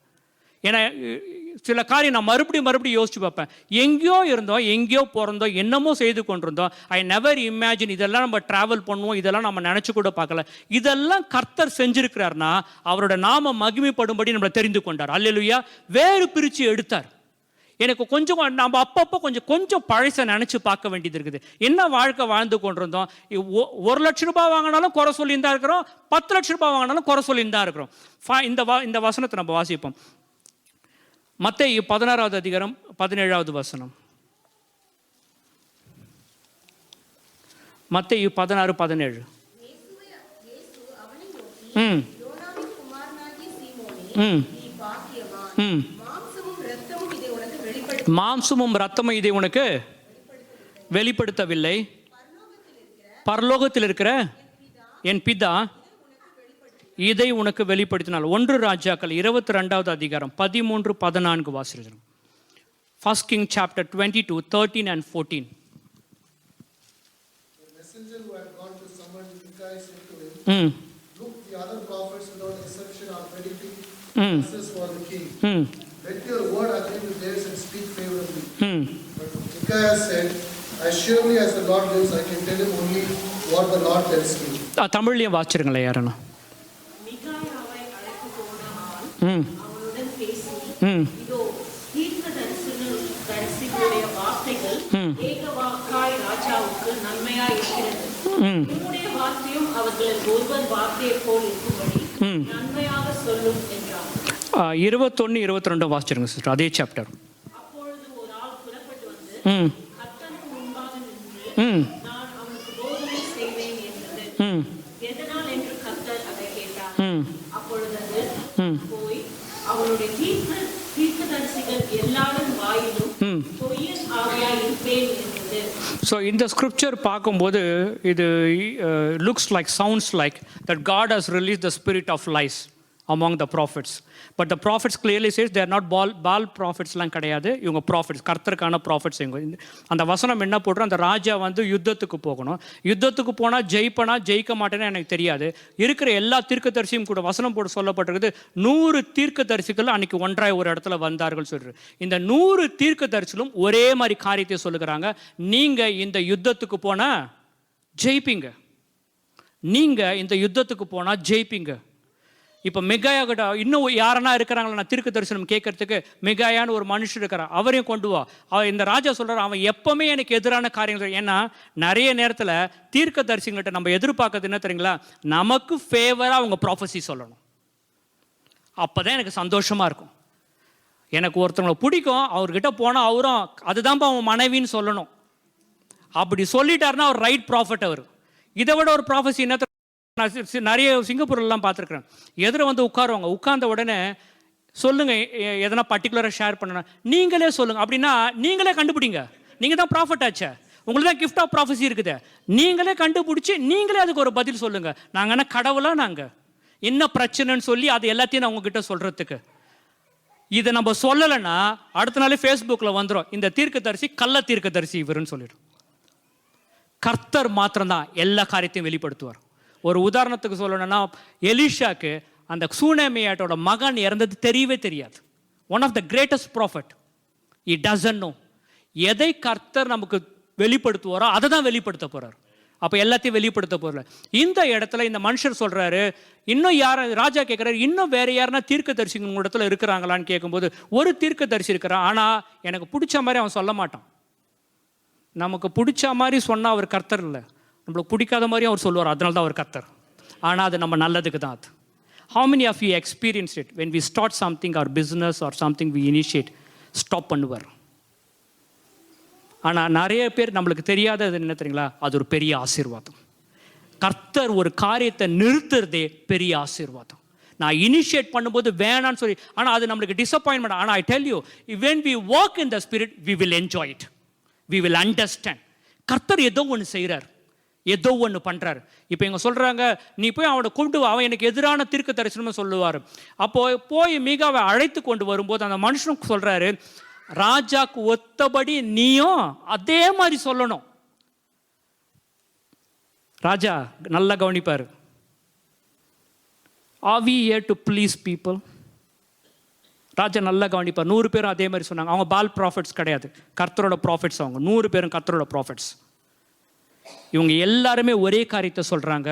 ஏன்னா சில காரியம் நான் மறுபடியும் யோசிச்சு பார்ப்பேன். எங்கேயோ இருந்தோம், எங்கேயோ பிறந்தோம், என்னமோ செய்து கொண்டிருந்தோம். ஐ நெவர் இமேஜின் இதெல்லாம் நம்ம டிராவல் பண்ணுவோம், இதெல்லாம் நம்ம நினச்சி கூட பார்க்கல. இதெல்லாம் கர்த்தர் செஞ்சிருக்கிறார்னா அவரோட நாம மகிமைப்படும்படி நம்மளை தெரிந்து கொண்டார். அல்லேலூயா. வேறு பிரித்து எடுத்தார். எனக்கு கொஞ்சம் நம்ம அப்பப்போ கொஞ்சம் பழசை நினச்சி பார்க்க வேண்டியது இருக்குது. என்ன வாழ்க்கை வாழ்ந்து கொண்டிருந்தோம்? 1 லட்ச ரூபாய் வாங்கினாலும் குறை சொல்லியிருந்தா இருக்கிறோம், 10 லட்ச ரூபாய் வாங்கினாலும் குறை சொல்லியிருந்தா இருக்கிறோம். இந்த வசனத்தை நம்ம வாசிப்போம். மத்தேயு 16வது அதிகாரம் 17வது வசனம். மத்தேயு 16:17. ம் ம் ம் மாம்சமும் இரத்தமும் இதை உனக்கு வெளிப்படுத்தவில்லை, பரலோகத்தில் இருக்கிற என் பிதா இதை உனக்கு வெளிப்படுத்தினார். 1 ராஜாக்கள் 22வது அதிகாரம் 13-14 வாசிக்கிறோம். 1 King chapter 22, 13 and 14. The messenger who had gone to summon Micaiah said to him, Look, the other prophets without exception are predicting answers for the king. Let your word agree with theirs and speak favorably. But Micaiah said, As surely as the Lord lives, I can tell him only what the Lord tells me. தமிழ்லையும் வாசிருங்களேன் யாருன்னா. மிகாயாவை அழைத்து போன ஆள் அவனுடன் பேசி, இதோ தீர்க்கதரிசிகளுடைய வார்த்தைகள் ஏகவாக்காய் ராஜாவுக்கு நன்மையாய் இருக்கிறது. உம்முடைய வார்த்தையும் அவர்களில் ஒருவர் வார்த்தையைப் போல் இருக்கும்படி நன்மையாக சொல்லும் என்றார். 21-22 வாசிச்சிருங்க சிஸ்டர், அதே சாப்டர். அப்பொழுது ஒரு ஆள் புறப்பட்டு வந்து கர்த்தருக்கு முன்பாக நின்று நான் அவனுக்கு போதனை செய்வேன் என்றது. எதனால் என்று கர்த்தர் அதை கேட்டார். அப்பொழுது அது போய் அவனுடைய தீர்க்கதரிசிகள் எல்லாரும் வாயிலும் பொய்யன் ஆவியாய் இருப்பேன் என்றது. ஸோ இந்த ஸ்கிரிப்சர் பார்க்கும்போது இது looks like, sounds like that God has release the spirit of lies among the prophets. But the prophets clearly says they are not Baal prophetsலாம் கிடையாது, இவங்க ப்ராஃபிட்ஸ், கர்த்தருக்கான ப்ராஃபிட்ஸ். இவங்க அந்த வசனம் என்ன போடுறோம், அந்த ராஜா வந்து யுத்தத்துக்கு போகணும், யுத்தத்துக்கு போனால் ஜெயிக்க மாட்டேன்னு எனக்கு தெரியாது. இருக்கிற எல்லா தீர்க்கதரிசியும் கூட வசனம் போட்டு சொல்லப்பட்டிருக்குது, 100 தீர்க்கதரிசிகள் அன்னைக்கு ஒன்றாய் ஒரு இடத்துல வந்தார்கள் சொல்றாரு. இந்த 100 தீர்க்கதரிசிகளும் ஒரே மாதிரி காரியத்தை சொல்லுகிறாங்க, நீங்கள் இந்த யுத்தத்துக்கு போனால் ஜெயிப்பீங்க, நீங்கள் இந்த யுத்தத்துக்கு போனால் ஜெயிப்பீங்க. இப்போ மிகாயா கிட்ட இன்னும் யாரனா இருக்கிறாங்களா நான் தீர்க்க தரிசனம் கேட்கறதுக்கு? மிகாயான்னு ஒரு மனுஷன் இருக்கிறான், அவரையும் கொண்டு வா. இந்த ராஜா சொல்கிறார், அவன் எப்பவுமே எனக்கு எதிரான காரியங்கள். ஏன்னா நிறைய நேரத்தில் தீர்க்க தரிசிங்கிட்ட நம்ம எதிர்பார்க்கறது என்ன தெரியுங்களா, நமக்கு ஃபேவராக அவங்க ப்ராஃபஸி சொல்லணும், அப்போ தான் எனக்கு சந்தோஷமாக இருக்கும். எனக்கு ஒருத்தவங்களை பிடிக்கும், அவர்கிட்ட போனால் அவரும் அதுதான்ப்பா அவன் மனைவின்னு சொல்லணும். அப்படி சொல்லிட்டாருன்னா அவர் ரைட் ப்ராஃபிட். அவர் இதை விட ஒரு ப்ராஃபஸி என்ன, நான் நிறைய சிங்கப்பூர்லாம் பார்த்துருக்குறேன், எதிர வந்து உட்காருவாங்க, உட்கார்ந்த உடனே சொல்லுங்கள் எதனா பர்டிகுலராக ஷேர் பண்ணணும், நீங்களே சொல்லுங்கள் அப்படின்னா நீங்களே கண்டுபிடிங்க, நீங்கள் தான் ப்ராஃபிட் ஆச்சே, உங்களுக்கு தான் கிஃப்ட் ஆஃப் ப்ராஃபஸி இருக்குது, நீங்களே கண்டுபிடிச்சி நீங்களே அதுக்கு ஒரு பதில் சொல்லுங்கள். நாங்கள் என்ன கடவுளாக, நாங்கள் என்ன பிரச்சனைன்னு சொல்லி அது எல்லாத்தையும் நான் உங்ககிட்ட சொல்கிறதுக்கு. இதை நம்ம சொல்லலைன்னா அடுத்த நாளே ஃபேஸ்புக்கில் வந்துடும், இந்த தீர்க்கதரிசி கள்ள தீர்க்கதரிசி இவருன்னு சொல்லிடும். கர்த்தர் மாத்திரம்தான் எல்லா காரியத்தையும் வெளிப்படுத்துவார். ஒரு உதாரணத்துக்கு சொல்லணும்னா, எலிஷாக்கு அந்த சூனேமியாட்டோட மகன் இறந்தது தெரியவே தெரியாது. One of the greatest prophet, he doesn't know. எதை கர்த்தர் நமக்கு வெளிப்படுத்துவாரோ அதை தான் வெளிப்படுத்த போறார். அப்போ எல்லாத்தையும் வெளிப்படுத்த போறல. இந்த இடத்துல இந்த மனுஷர் சொல்றாரு, இன்னும் யார, ராஜா கேட்குறாரு, இன்னும் வேற யாருன்னா தீர்க்கதரிசி உங்க இடத்துல இருக்கிறாங்களான்னு கேட்கும்போது ஒரு தீர்க்கதரிசி இருக்கிறான், ஆனால் எனக்கு பிடிச்ச மாதிரி அவன் சொல்ல மாட்டான். நமக்கு பிடிச்ச மாதிரி சொன்னால் அவர் கர்த்தர் இல்லை, நம்மளுக்கு பிடிக்காத மாதிரியும் அவர் சொல்லுவார், அதனால தான் அவர் கர்த்தர். ஆனால் அது நம்ம நல்லதுக்கு தான். அது how many of you experienced it when we start something, our business or something we initiate, stop பண்ணுவார். ஆனால் நிறைய பேர் நம்மளுக்கு தெரியாதது என்ன தெரியுங்களா, அது ஒரு பெரிய ஆசீர்வாதம். கர்த்தர் ஒரு காரியத்தை நிறுத்துறதே பெரிய ஆசீர்வாதம். நான் இனிஷியேட் பண்ணும்போது வேணான்னு சொல்லி, ஆனால் அது நம்மளுக்கு டிசப்பாயின்மெண்ட். ஆனால் ஐ tell you, when we walk in the spirit, we will enjoy it, we will understand. கர்த்தர் ஏதோ ஒன்று செய்கிறார், ஏதோ ஒன்று பண்ணுறாரு. இப்போ இவங்க சொல்கிறாங்க, நீ போய் அவனை கூப்பிட்டு அவன் எனக்கு எதிரான தீர்க்க தரிசனமாக சொல்லுவார். அப்போது போய் மிகாவை அழைத்து கொண்டு வரும்போது அந்த மனுஷனுக்கு சொல்கிறாரு, ராஜாக்கு ஒத்தபடி நீயும் அதே மாதிரி சொல்லணும். ராஜா நல்லா கவனிப்பார். Are we here to please people? ராஜா நல்லா கவனிப்பார். 100 பேரும் அதே மாதிரி சொன்னாங்க. அவங்க பால் ப்ராஃபிட்ஸ் கிடையாது, கர்த்தரோட ப்ராஃபிட்ஸ். அவங்க 100 பேரும் கர்த்தரோட ப்ராஃபிட்ஸ். இவங்க எல்லாருமே ஒரே காரியத்தை சொல்கிறாங்க,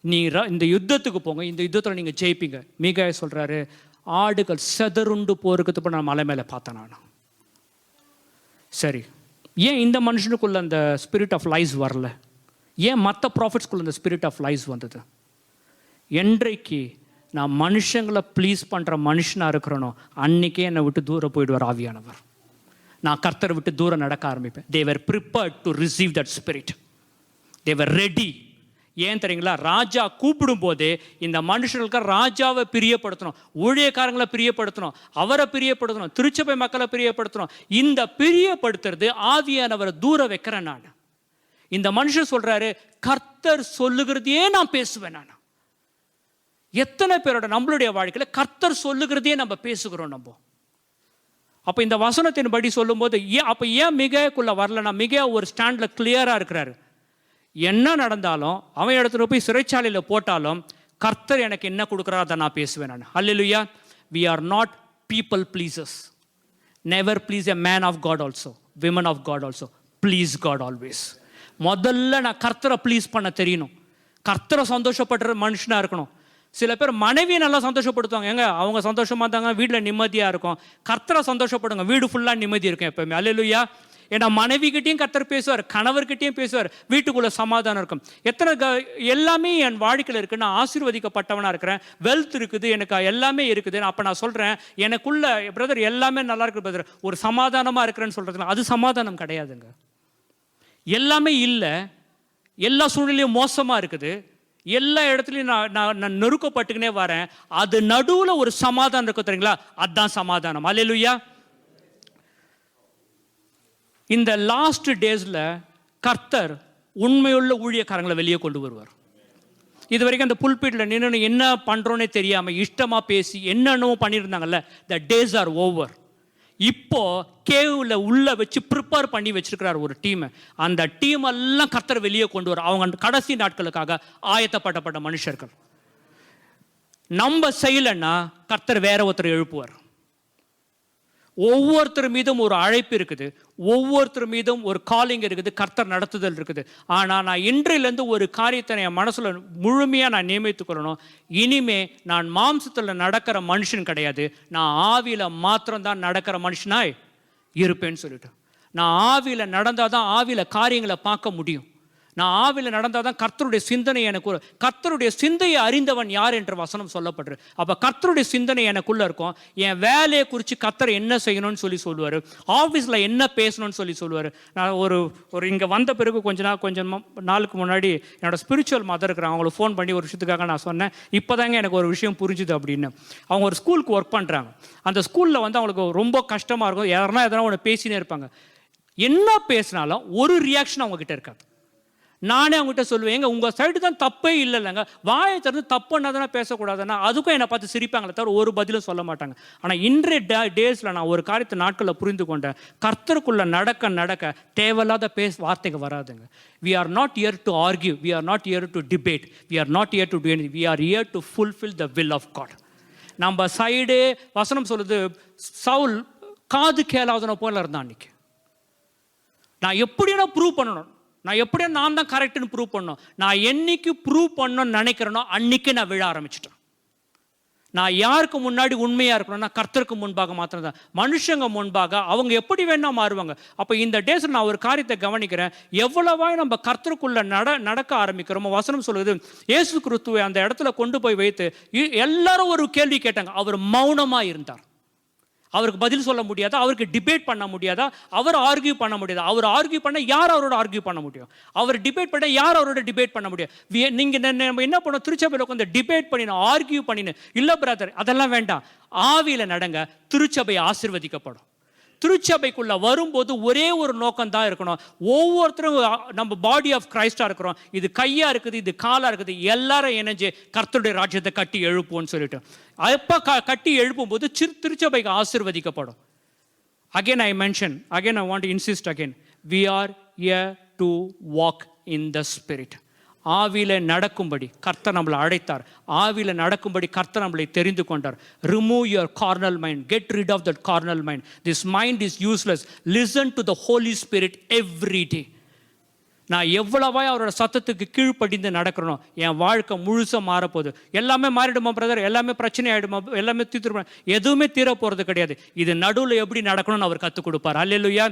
நீ இந்த யுத்தத்துக்கு போங்க, இந்த யுத்தத்தில் நீங்கள் ஜெயிப்பீங்க. மிகாயா சொல்கிறாரு, ஆடுகள் செதறுண்டு போகிறதுக்கு நான் மலை மேலே பார்த்தேன் நான். சரி, ஏன் இந்த மனுஷனுக்குள்ள அந்த ஸ்பிரிட் ஆஃப் லைஸ் வரல? ஏன் மற்ற ப்ராஃபிட்ஸ்குள்ள அந்த ஸ்பிரிட் ஆஃப் லைஸ் வந்தது? என்றைக்கு நான் மனுஷங்களை ப்ளீஸ் பண்ணுற மனுஷனாக இருக்கிறனோ அன்றைக்கே என்னை விட்டு தூரம் போயிடுவார் ஆவியானவர். நான் கர்த்தரை விட்டு தூரம் நடக்க ஆரம்பிப்பேன். they were prepared to receive that spirit. they were ready. ஏன் தெரியுங்களா? ராஜா கூப்பிடும் போதே இந்த மனுஷர்களுக்கு ராஜாவை பிரியப்படுத்தணும், ஊழியக்காரங்களை பிரியப்படுத்தணும், அவரை பிரியப்படுத்தணும், திருச்சபை மக்களை பிரியப்படுத்தணும். இந்த பிரியப்படுத்துறது ஆவியானவரை தூர வைக்கிறேன் நான். இந்த மனுஷன் சொல்றாரு, கர்த்தர் சொல்லுகிறதையே நான் பேசுவேன். நான் எத்தனை பேரோட நம்மளுடைய வாழ்க்கையில கர்த்தர் சொல்லுகிறதையே நம்ம பேசுகிறோம் நம்ம. அப்ப இந்த வசனத்தின் படி சொல்லும் போது அப்ப ஏன் மிகைக்குள்ள வரலன்னா, மிக ஒரு ஸ்டாண்ட்ல கிளியரா இருக்கிறாரு. என்ன நடந்தாலும் அவன் இடத்துல போய் சிறைச்சாலையில் போட்டாலும் கர்த்தர் எனக்கு என்ன கொடுக்குறாரோ அதை நான் பேசுவேன் நான். ஹல்லேலூயா. we are not people pleasers. never please a man of God also, women of God also. please God always. முதல்ல நான் கர்த்தரை ப்ளீஸ் பண்ண தெரியணும், கர்த்தரை சந்தோஷப்படுற மனுஷனாக இருக்கணும். சில பேர் மனைவியை நல்லா சந்தோஷப்படுத்துவாங்க, எங்க அவங்க சந்தோஷமாக இருந்தாங்க, வீட்டில் நிம்மதியாக இருக்கும். கர்த்தரை சந்தோஷப்படுங்க, வீடு ஃபுல்லாக நிம்மதி இருக்கும் எப்பவுமே. அல்லேலூயா. ஏன்னா மனைவிகிட்டையும் கர்த்தர் பேசுவார், கணவர்கிட்டையும் பேசுவார், வீட்டுக்குள்ள சமாதானம் இருக்கும். எல்லாமே என் வாழ்க்கையில் இருக்கு, நான் ஆசீர்வதிக்கப்பட்டவனா இருக்கிறேன், வெல்த் இருக்குது, எனக்கு எல்லாமே இருக்குது. அப்போ நான் சொல்றேன், எனக்குள்ள பிரதர் எல்லாமே நல்லா இருக்கு பிரதர், ஒரு சமாதானமா இருக்கிறேன்னு சொல்றதுல அது சமாதானம் கிடையாதுங்க. எல்லாமே இல்லை, எல்லா சூழ்நிலையும் மோசமா இருக்குது, எல்லா இடத்துலையும் நான் நெருக்கப்பட்டுக்கினே வரேன், அது நடுவில் ஒரு சமாதானம் இருக்கும் தெரியுங்களா, அதுதான் சமாதானம். அல்லேலூயா. இந்த லாஸ்ட் டேஸில் கர்த்தர் உண்மையுள்ள ஊழியக்காரங்களை வெளியே கொண்டு வருவார். இது வரைக்கும் அந்த புல்பீட்டில் நின்று என்ன பண்ணுறோன்னே தெரியாமல் இஷ்டமாக பேசி என்னென்னவோ பண்ணியிருந்தாங்கல்ல, த டேஸ் ஆர் ஓவர். இப்போ கேவில் உள்ள வச்சு ப்ரிப்பேர் பண்ணி வச்சிருக்கிறார் ஒரு டீமை. அந்த டீம் எல்லாம் கர்த்தர் வெளியே கொண்டு வர, அவங்க கடைசி நாட்களுக்காக ஆயத்தப்பட்டப்பட்ட மனுஷர்கள். நம்ம செய்யலைன்னா கர்த்தர் வேற ஒருத்தர் எழுப்புவார். ஒவ்வொருத்தர் மீதும் ஒரு அழைப்பு இருக்குது, ஒவ்வொருத்தர் மீதும் ஒரு காலிங் இருக்குது, கர்த்தர் நடத்துதல் இருக்குது. ஆனால் நான் இன்றையிலேருந்து ஒரு காரியத்தை என் மனசில் முழுமையாக நான் நியமித்துக் கொள்ளணும். இனிமே நான் மாம்சத்தில் நடக்கிற மனுஷன் கிடையாது, நான் ஆவியில் மாத்திரம்தான் நடக்கிற மனுஷனாய் இருப்பேன்னு சொல்லிட்டு. நான் ஆவியில் நடந்தால் தான் ஆவியில் காரியங்களை பார்க்க முடியும். நான் ஆவியில் நடந்தால் தான் கர்த்தருடைய சிந்தனை எனக்கு, கர்த்தருடைய சிந்தையை அறிந்தவன் யார் என்ற வசனம் சொல்லப்படுறது. அப்போ கர்த்தருடைய சிந்தனை எனக்குள்ள இருக்கும். என் வேலையை குறித்து கர்த்தர் என்ன செய்யணும்னு சொல்லுவார், ஆஃபீஸில் என்ன பேசணும்னு சொல்லுவார். நான் ஒரு இங்கே வந்த பிறகு கொஞ்சம் நாளுக்கு முன்னாடி என்னோட ஸ்பிரிச்சுவல் மதர் இருக்கிறாங்க, அவங்களுக்கு ஃபோன் பண்ணி ஒரு விஷயத்துக்காக நான் சொன்னேன், இப்போதாங்க எனக்கு ஒரு விஷயம் புரிஞ்சுது அப்படின்னு. அவங்க ஒரு ஸ்கூலுக்கு ஒர்க் பண்ணுறாங்க. அந்த ஸ்கூலில் அவங்களுக்கு ரொம்ப கஷ்டமாக இருக்கும், எதனா ஒன்று பேசினே இருப்பாங்க. என்ன பேசினாலும் ஒரு ரியாக்ஷன் அவங்ககிட்ட இருக்காது. நானே அவங்ககிட்ட சொல்லுவேன், எங்க உங்கள் சைடு தான் தப்பே இல்லைங்க, வாயை திறந்து தப்புன்னா தானே பேசக்கூடாதுன்னா அதுக்கும் என்னை பார்த்து சிரிப்பாங்களே தவிர ஒரு பதிலும் சொல்ல மாட்டாங்க. ஆனால் இன்றைய டேஸில் நான் ஒரு காரியத்தை நாட்களில் புரிந்து கொண்டேன், கர்த்தருக்குள்ள நடக்க தேவையில்லாத வார்த்தைங்க வராதுங்க. we are not here to argue, we are not here to debate, we are not here to do anything, we are here to fulfill the will of God. நம்ம சைடே வசனம் சொல்லுது, சவுல் காது கேளாதன போல இருந்தான். அன்னைக்கு நான் எப்படின்னா ப்ரூவ் பண்ணணும், நான் எப்படியா நான் தான் கரெக்டுன்னு ப்ரூவ் பண்ணணும். நான் என்னைக்கு ப்ரூவ் பண்ணணும்னு நினைக்கிறேனோ அன்னைக்கு நான் விழ ஆரம்பிச்சிட்டேன். நான் யாருக்கு முன்னாடி உண்மையாக இருக்கணும்னா கர்த்தருக்கு முன்பாக மாத்திரம் தான். மனுஷங்க முன்பாக அவங்க எப்படி வேணா மாறுவாங்க. அப்போ இந்த டேஸில் நான் ஒரு காரியத்தை கவனிக்கிறேன், எவ்வளவாய் நம்ம கர்த்தருக்குள்ள நடக்க ஆரம்பிக்கிறோமோ. வசனம் சொல்லுது, இயேசு கிறிஸ்துவை அந்த இடத்துல கொண்டு போய் வைத்து எல்லாரும் ஒரு கேள்வி கேட்டாங்க, அவர் மௌனமாக இருந்தார். அவருக்கு பதில் சொல்ல முடியாதா, அவருக்கு டிபேட் பண்ண முடியாதா, அவர் ஆர்கியூ பண்ண முடியாதா? அவர் ஆர்கியூ பண்ண யார் அவரோட ஆர்கியூ பண்ண முடியும்? அவர் டிபேட் பண்ண யார் அவரோட டிபேட் பண்ண முடியும்? நீங்கள் நம்ம என்ன பண்ணோம், திருச்சபையில் உட்காந்து டிபேட் பண்ணினோம், ஆர்கியூ பண்ணினோம். இல்லை பிரதர், அதெல்லாம் வேண்டாம். ஆவியில் நடங்க, திருச்சபை ஆசீர்வதிக்கப்படும். திருச்சபைக்குள்ள வரும்போது ஒரே ஒரு நோக்கம் தான் இருக்கணும், ஒவ்வொருத்தரும் நம்ம பாடி ஆஃப் கிரைஸ்டா இருக்கிறோம், இது கையா இருக்குது, இது காலா இருக்குது, எல்லாரும் இணைஞ்சு கர்த்தருடைய ராஜ்யத்தை கட்டி எழுப்புவோம்னு சொல்லிட்டு அப்ப கட்டி எழுப்பும் போது திருச்சபைக்கு ஆசீர்வதிக்கப்படும். Again I mention, again I want to insist again, we are here to walk in the spirit. ஆவியில நடக்கும்படி கர்த்தர் நம்மளை அழைத்தார், ஆவியில நடக்கும்படி கர்த்தர் நம்மளை தெரிந்து கொண்டார். Remove your carnal mind, get rid of that carnal mind. This mind is useless. Listen to the Holy Spirit every day. நான் எவ்வளவாய் அவரோட சத்தத்துக்கு கீழ்ப்படிந்து நடக்கிறனோ என் வாழ்க்கை முழுசாக மாறப்போகுது. எல்லாமே மாறிடுமா பிரதர், எல்லாமே பிரச்சனை ஆகிடுமா, எல்லாமே தீர்த்துடுமா? எதுவுமே தீர போகிறது கிடையாது. இது நடுவில் எப்படி நடக்கணும்னு அவர் கற்றுக் கொடுப்பார். அல்லேலூயா.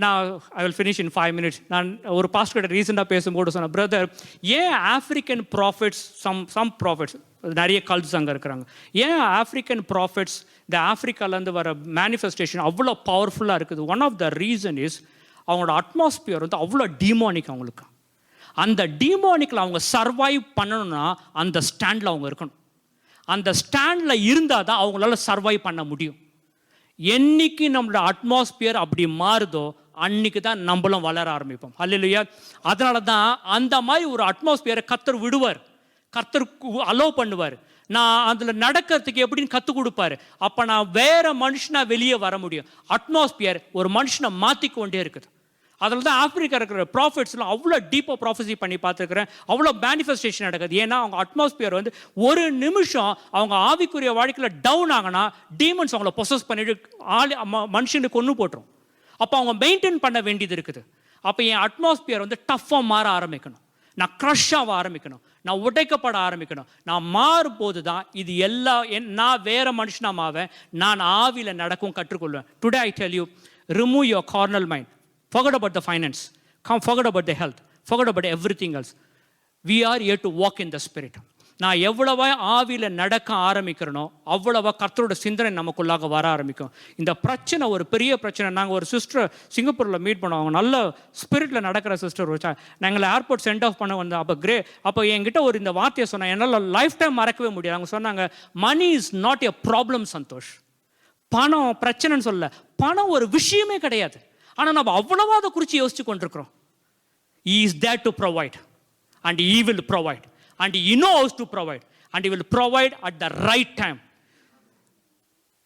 நான் I will finish in 5 minutes. நான் ஒரு பாஸ்டர் கிட்ட ரீசெண்டாக பேசும்போது சொன்னேன், பிரதர், ஏன் ஆஃப்ரிக்கன் ப்ராஃபிட்ஸ், சம் ப்ராஃபிட்ஸ் நிறைய கல்ஸ் அங்கே இருக்கிறாங்க. ஏன் ஆஃப்ரிக்கன் ப்ராஃபிட்ஸ் இந்த ஆஃப்ரிக்காலேருந்து வர மேனிஃபெஸ்டேஷன் அவ்வளோ பவர்ஃபுல்லாக இருக்குது? One of the reason is அவங்களோட அட்மாஸ்பியர் வந்து அவ்வளோ டீமானிக். அவங்களுக்கு அந்த டீமானிக்கில் அவங்க சர்வைவ் பண்ணணும்னா அந்த ஸ்டாண்டில் அவங்க இருக்கணும். அந்த ஸ்டாண்டில் இருந்தால் தான் அவங்களால சர்வைவ் பண்ண முடியும். என்னைக்கு நம்மளோட அட்மாஸ்பியர் அப்படி மாறுதோ அன்னைக்கு தான் நம்மளும் வளர ஆரம்பிப்போம். அல்லேலூயா. அதனால தான் அந்த மாதிரி ஒரு அட்மாஸ்பியரை கர்த்தர் விடுவார், கர்த்தர் அலோவ் பண்ணுவார். நான் அதில் நடக்கிறதுக்கு எப்படின்னு கற்றுக் கொடுப்பாரு. அப்போ நான் வேற மனுஷனாக வெளியே வர முடியும். அட்மாஸ்பியர் ஒரு மனுஷனை மாற்றிக்கொண்டே இருக்குது. அதில் தான் ஆஃப்ரிக்கா இருக்கிற ப்ராஃபிட்ஸ்லாம் அவ்வளோ டீப்பாக ப்ராஃபஸி பண்ணி பார்த்துருக்குறேன். அவ்வளோ மேனிஃபெஸ்டேஷன் நடக்குது. ஏன்னா அவங்க அட்மாஸ்பியர் வந்து ஒரு நிமிஷம் அவங்க ஆவிக்குரிய வாழ்க்கையில் டவுன் ஆகினா டீமன்ஸ் அவங்கள பொசஸ் பண்ணிட்டு மனுஷனுக்கு கொண்டு போட்டுரும். அப்போ அவங்க மெயின்டைன் பண்ண வேண்டியது இருக்குது. அப்போ என் அட்மாஸ்பியர் வந்து டஃப்பாக மாற ஆரம்பிக்கணும், நான் க்ரஷ் ஆக ஆரம்பிக்கணும், நான் உடைக்கப்பட ஆரம்பிக்கணும். நான் மாறும்போது தான் இது நான் வேற மனுஷனாக மாவேன், நான் ஆவியில் நடக்கும் கற்றுக்கொள்வேன். Today I tell you, remove your carnal mind. Forget about the finance. Forget about the health. Forget about everything else. We are here to walk in the spirit. நான் எவ்வளவா ஆவியில் நடக்க ஆரம்பிக்கிறனோ அவ்வளவா கர்த்தரோட சிந்தனை நமக்குள்ளாக வர ஆரம்பிக்கும். இந்த பிரச்சனை ஒரு பெரிய பிரச்சனை. நாங்கள் ஒரு சிஸ்டர் சிங்கப்பூரில் மீட் பண்ணோம். அவங்க நல்ல ஸ்பிரிட்டில் நடக்கிற சிஸ்டர் வச்சா நாங்கள் ஏர்போர்ட் சென்ட் ஆஃப் பண்ண வந்தோம். அப்போ என்கிட்ட இந்த வார்த்தையை சொன்னேன், என்னால் லைஃப் டைம் மறக்கவே முடியாது. அவங்க சொன்னாங்க, money is not a problem Santhosh. பணம் பிரச்சனைன்னு சொல்ல, பணம் ஒரு விஷயமே கிடையாது. ஆனால் நம்ம அவ்வளவா அதை குறித்து யோசிச்சு கொண்டிருக்கிறோம். He is there to provide and he will provide and he knows to provide and he will provide at the right time.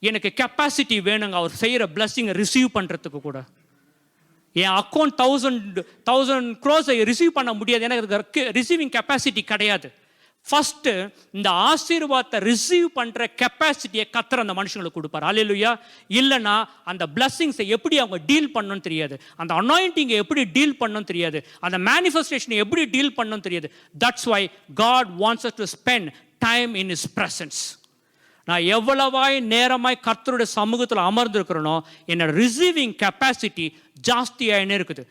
எனக்கு கெப்பாசிட்டி வேணுங்க அவர் செய்கிற பிளஸ்ஸிங்கை ரிசீவ் பண்ணுறதுக்கு. கூட என் அக்கௌண்ட் 1000 crores ரிசீவ் பண்ண முடியாது, எனக்கு ரிசீவிங் கெப்பாசிட்டி கிடையாது. ஃபஸ்ட்டு இந்த ஆசீர்வாதத்தை ரிசீவ் பண்ணுற கெப்பாசிட்டியை கர்த்தர் அந்த மனுஷங்களுக்கு கொடுப்பார். அல்லேலூயா. இல்லைன்னா அந்த பிளஸ்ஸிங்ஸை எப்படி அவங்க டீல் பண்ணணும்னு தெரியாது, அந்த அனாயிண்டிங்கை எப்படி டீல் பண்ணணும்னு தெரியாது, அந்த மேனிஃபெஸ்டேஷனை எப்படி டீல் பண்ணணும்னு தெரியாது. That's why God wants us to spend time in his presence. நான் எவ்வளவாய் நேரமாய் கர்த்தருடைய சமூகத்தில் அமர்ந்திருக்கிறேனோ என்னோட ரிசீவிங் கெப்பாசிட்டி ஜாஸ்தியாகினே இருக்குது.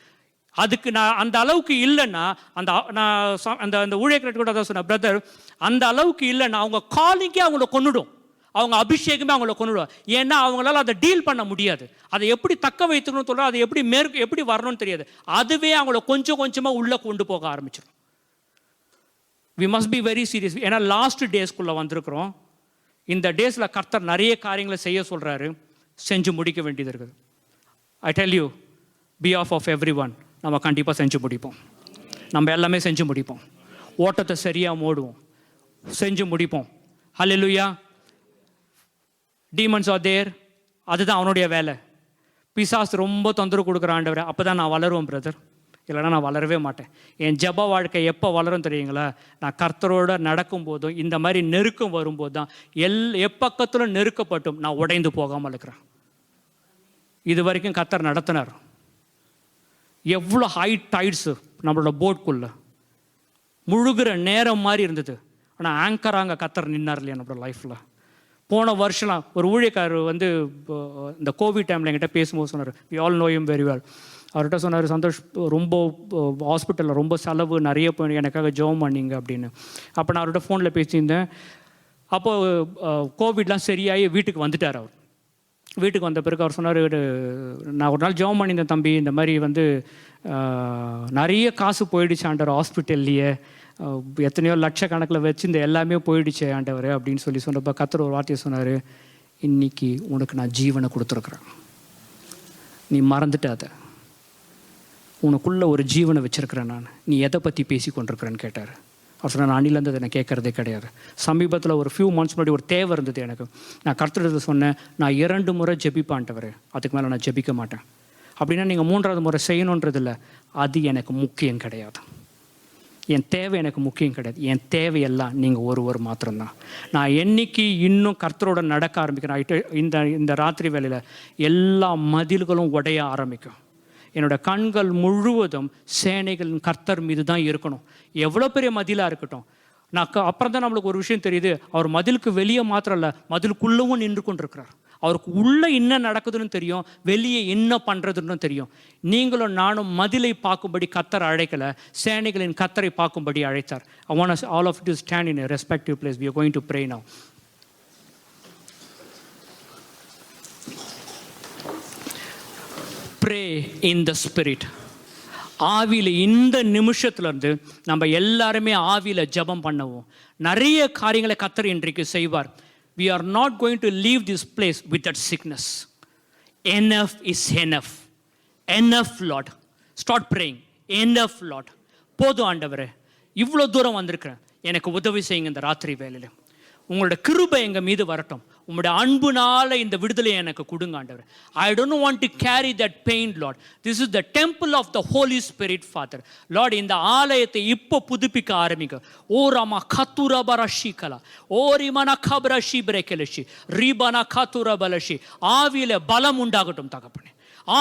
அதுக்கு நான் அந்த அளவுக்கு இல்லைன்னா அந்த ஊழியர்கள் கூட தான் சொன்னேன், பிரதர் அந்த அளவுக்கு இல்லைன்னா அவங்க காலிங்கே அவங்கள கொன்னுடும், அவங்க அபிஷேகமே அவங்கள கொன்னுடும். ஏன்னா அவங்களால அதை டீல் பண்ண முடியாது. அதை எப்படி தக்க வைத்துக்கணும்னு சொல்கிறோம், அதை எப்படி வரணும்னு தெரியாது. அதுவே அவங்கள கொஞ்சம் கொஞ்சமாக உள்ளே கொண்டு போக ஆரம்பிச்சிடும். We must be very serious. ஏன்னா லாஸ்ட் டேஸ்க்குள்ளே வந்திருக்கிறோம். இந்த டேஸில் கர்த்தர் நிறைய காரியங்களை செய்ய சொல்கிறாரு, செஞ்சு முடிக்க வேண்டியது இருக்குது. I tell you, behalf of every one, நம்ம கண்டிப்பாக செஞ்சு முடிப்போம். நம்ம எல்லாமே செஞ்சு முடிப்போம். ஓட்டத்தை சரியாக ஓடுவோம், செஞ்சு முடிப்போம். ஹல்லேலூயா. டீமன்ஸ் ஆர் தேர், அதுதான் அவனுடைய வேலை. பிசாசு ரொம்ப தொந்தரவு கொடுக்குற ஆண்டவரை, அப்போ தான் நான் வளருவேன் பிரதர், இல்லைனா நான் வளரவே மாட்டேன். என் ஜெப வாழ்க்கை எப்போ வளரும் தெரியுங்களா? நான் கர்த்தரோட நடக்கும் போதும் இந்த மாதிரி நெருக்கம் வரும்போது தான் எப்பக்கத்திலும் நெருக்கப்பட்டும் நான் உடைந்து போகாமல் இருக்கிறேன். இது வரைக்கும் கர்த்தர் நடத்தினார். எவ்வளோ ஹை டைட்ஸு நம்மளோட போட்குள்ளே முழுகிற நேரம் மாதிரி இருந்தது. ஆனால் ஆங்கராங்க கர்த்தர் நின்னார் இல்லையா நம்மளோட லைஃப்பில். போன வருஷம்லாம் ஒரு ஊழியக்காரர் இந்த கோவிட் டைமில் என்கிட்ட பேசும்போது சொன்னார், we all know him very well. அவர்கிட்ட சொன்னார், சந்தோஷ் ரொம்ப ஹாஸ்பிட்டலில் ரொம்ப செலவு நிறைய போய் எனக்காக ஜெபம் பண்ணிங்க அப்படின்னு. அப்போ நான் அவர்கிட்ட ஃபோனில் பேசியிருந்தேன். அப்போது கோவிட்லாம் சரியாகி வீட்டுக்கு வந்துட்டார். அவர் வீட்டுக்கு வந்த பிறகு அவர் சொன்னார், நான் ஒரு நாள் ஜெபம் பண்ணியிருந்தேன் தம்பி, இந்த மாதிரி நிறைய காசு போயிடுச்சு ஆண்டவர் ஹாஸ்பிட்டல்லையே, எத்தனையோ லட்சக்கணக்கில் வச்சு இந்த எல்லாமே போயிடுச்சு ஆண்டவர் அப்படின்னு சொன்னப்போ கர்த்தர் ஒரு வார்த்தையை சொன்னார், இன்னைக்கு உனக்கு நான் ஜீவனை கொடுத்துருக்குறேன், நீ மறந்துட்டாத, உனக்குள்ளே ஒரு ஜீவனை வச்சுருக்கிறேன் நான், நீ எதை பற்றி பேசி கொண்டிருக்கிறேன்னு கேட்டார். அவர் சொன்னால் நான் அணிலேருந்து அதை நான் கேட்குறதே கிடையாது. சமீபத்தில் ஒரு ஃபியூ மந்த்ஸ் முன்னாடி ஒரு தேவை இருந்தது எனக்கு. நான் கர்த்தர்கிட்ட சொன்னேன், நான் 2 முறை ஜெபிப்பான்ட்டவர், அதுக்கு மேலே நான் ஜெபிக்க மாட்டேன். அப்படின்னா நீங்கள் 3வது முறை செய்யணுன்றது இல்லை, அது எனக்கு முக்கியம் கிடையாது. என் தேவை எனக்கு முக்கியம் கிடையாது. என் தேவையெல்லாம் நீங்கள் ஒருவர் மாத்திரம்தான். நான் என்னைக்கு இன்னும் கர்த்தரோட நடக்க ஆரம்பிக்கிறேன், இந்த ராத்திரி வேளையில் எல்லா மதில்களும் உடைய ஆரம்பிக்கும். என்னோடய கண்கள் முழுவதும் சேனைகளின் கர்த்தர் மீது தான் இருக்கணும். எவ்வளோ பெரிய மதிலாக இருக்கட்டும். அப்புறம் தான் நம்மளுக்கு ஒரு விஷயம் தெரியுது, அவர் மதிலுக்கு வெளியே மாத்திரம் இல்லை, மதிலுக்குள்ளவும் நின்று கொண்டிருக்கிறார். அவருக்கு உள்ளே என்ன நடக்குதுன்னு தெரியும், வெளியே என்ன பண்ணுறதுன்னு தெரியும். நீங்களும் நானும் மதிலை பார்க்கும்படி கர்த்தர் அழைக்கலை, சேனைகளின் கர்த்தரை பார்க்கும்படி அழைத்தார். I want us all of you to stand in a respective place. We are going to pray now. Pray in the Spirit. ஆவியில் இந்த நிமிஷத்துலேருந்து நம்ம எல்லாருமே ஆவியில் ஜெபம் பண்ணுவோம். நிறைய காரியங்களை கர்த்தர் இன்றைக்கு செய்வார். We are not going to leave this place with that sickness. Enough is enough. Enough, Lord. Start praying. Enough, Lord. போதும் ஆண்டவரே, இவ்வளோ தூரம் வந்திருக்கிறேன், எனக்கு உதவி செய்யுங்க இந்த ராத்திரி வேலையில். உங்களோட கிருபை எங்கள் மீது வரட்டும். உங்களுடைய அன்புனால இந்த விடுதலையை எனக்கு கொடுங்க ஆண்டவர். I don't want to carry that pain, Lord. This is the temple of the Holy Spirit, Father. Lord, இந்த ஆலயத்தை இப்போ புதுப்பிக்க ஆரம்பிங்க. ஓ ராமா கத்துரா பரஷிகலா, ஓ ரிமனா கபரா ஷிப்ரேகலஷி, ரிபனா கத்துரா பலஷி. ஆவியில பலம் உண்டாகட்டும் தகப்பனே,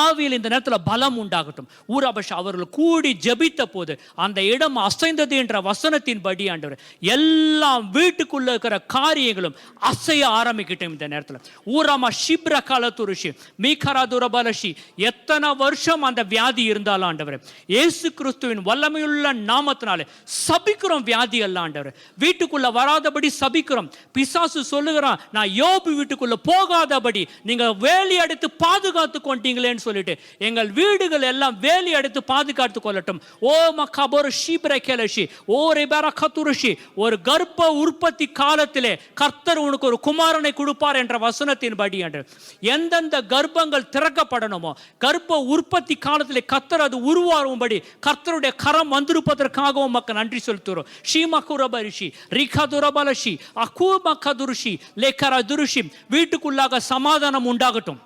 ஆவியில் இந்த நேரத்தில் பலம் உண்டாகட்டும். ஊராபஷ் அவர்கள் கூடி ஜெபித்த போது அந்த இடம் அசைந்தது என்ற வசனத்தின்படி ஆண்டவர் எல்லாம் வீட்டுக்குள்ள இருக்கிற காரியங்களும் அசைய ஆரம்பிக்கிட்டோம் இந்த நேரத்தில். ஊராமா ஷிப்ர காலத்துருஷி மீகரா துரபலஷி. எத்தனை வருஷம் அந்த வியாதி இருந்தாலும் ஆண்டவர் இயேசு கிறிஸ்துவின் வல்லமையுள்ள நாமத்தினாலே சபிக்கிறோம் வியாதி எல்லாம் ஆண்டவர். வீட்டுக்குள்ள வராதபடி சபிக்கிறோம். பிசாசு சொல்லுகிறான், நான் யோபு வீட்டுக்குள்ள போகாதபடி நீங்க வேலி அடித்து பாதுகாத்து கொண்டீங்களே சொல்லிட்டு எங்கள் வீடுகள் எல்லாம் வேலி அடித்து பாதுகாத்து கொள்ளட்டும். ஓ மகபோர் ஷீப்ரேகலஷி, ஓ ரிபரா கத்துருஷி. ஒரு கர்ப்ப உற்பத்தி காலத்திலே கர்த்தர் உனக்கு ஒரு குமாரனை கொடுப்பார் என்ற வசனத்தின்படி எந்தெந்த கர்ப்பங்கள் திறக்கப்படணுமோ கர்ப்ப உற்பத்தி காலத்திலே கர்த்தர் அது உருவாகும்படி கர்த்தருடைய கரம் வந்திருப்பதற்காக உமக்கு நன்றி செலுத்துகிறோம். ஷீமகுரபரிஷி ரிகதுரபலஷி அகூமகதுருஷி லேகரதுருஷி. வீட்டுக்குள்ளாக சமாதானம் உண்டாகட்டும்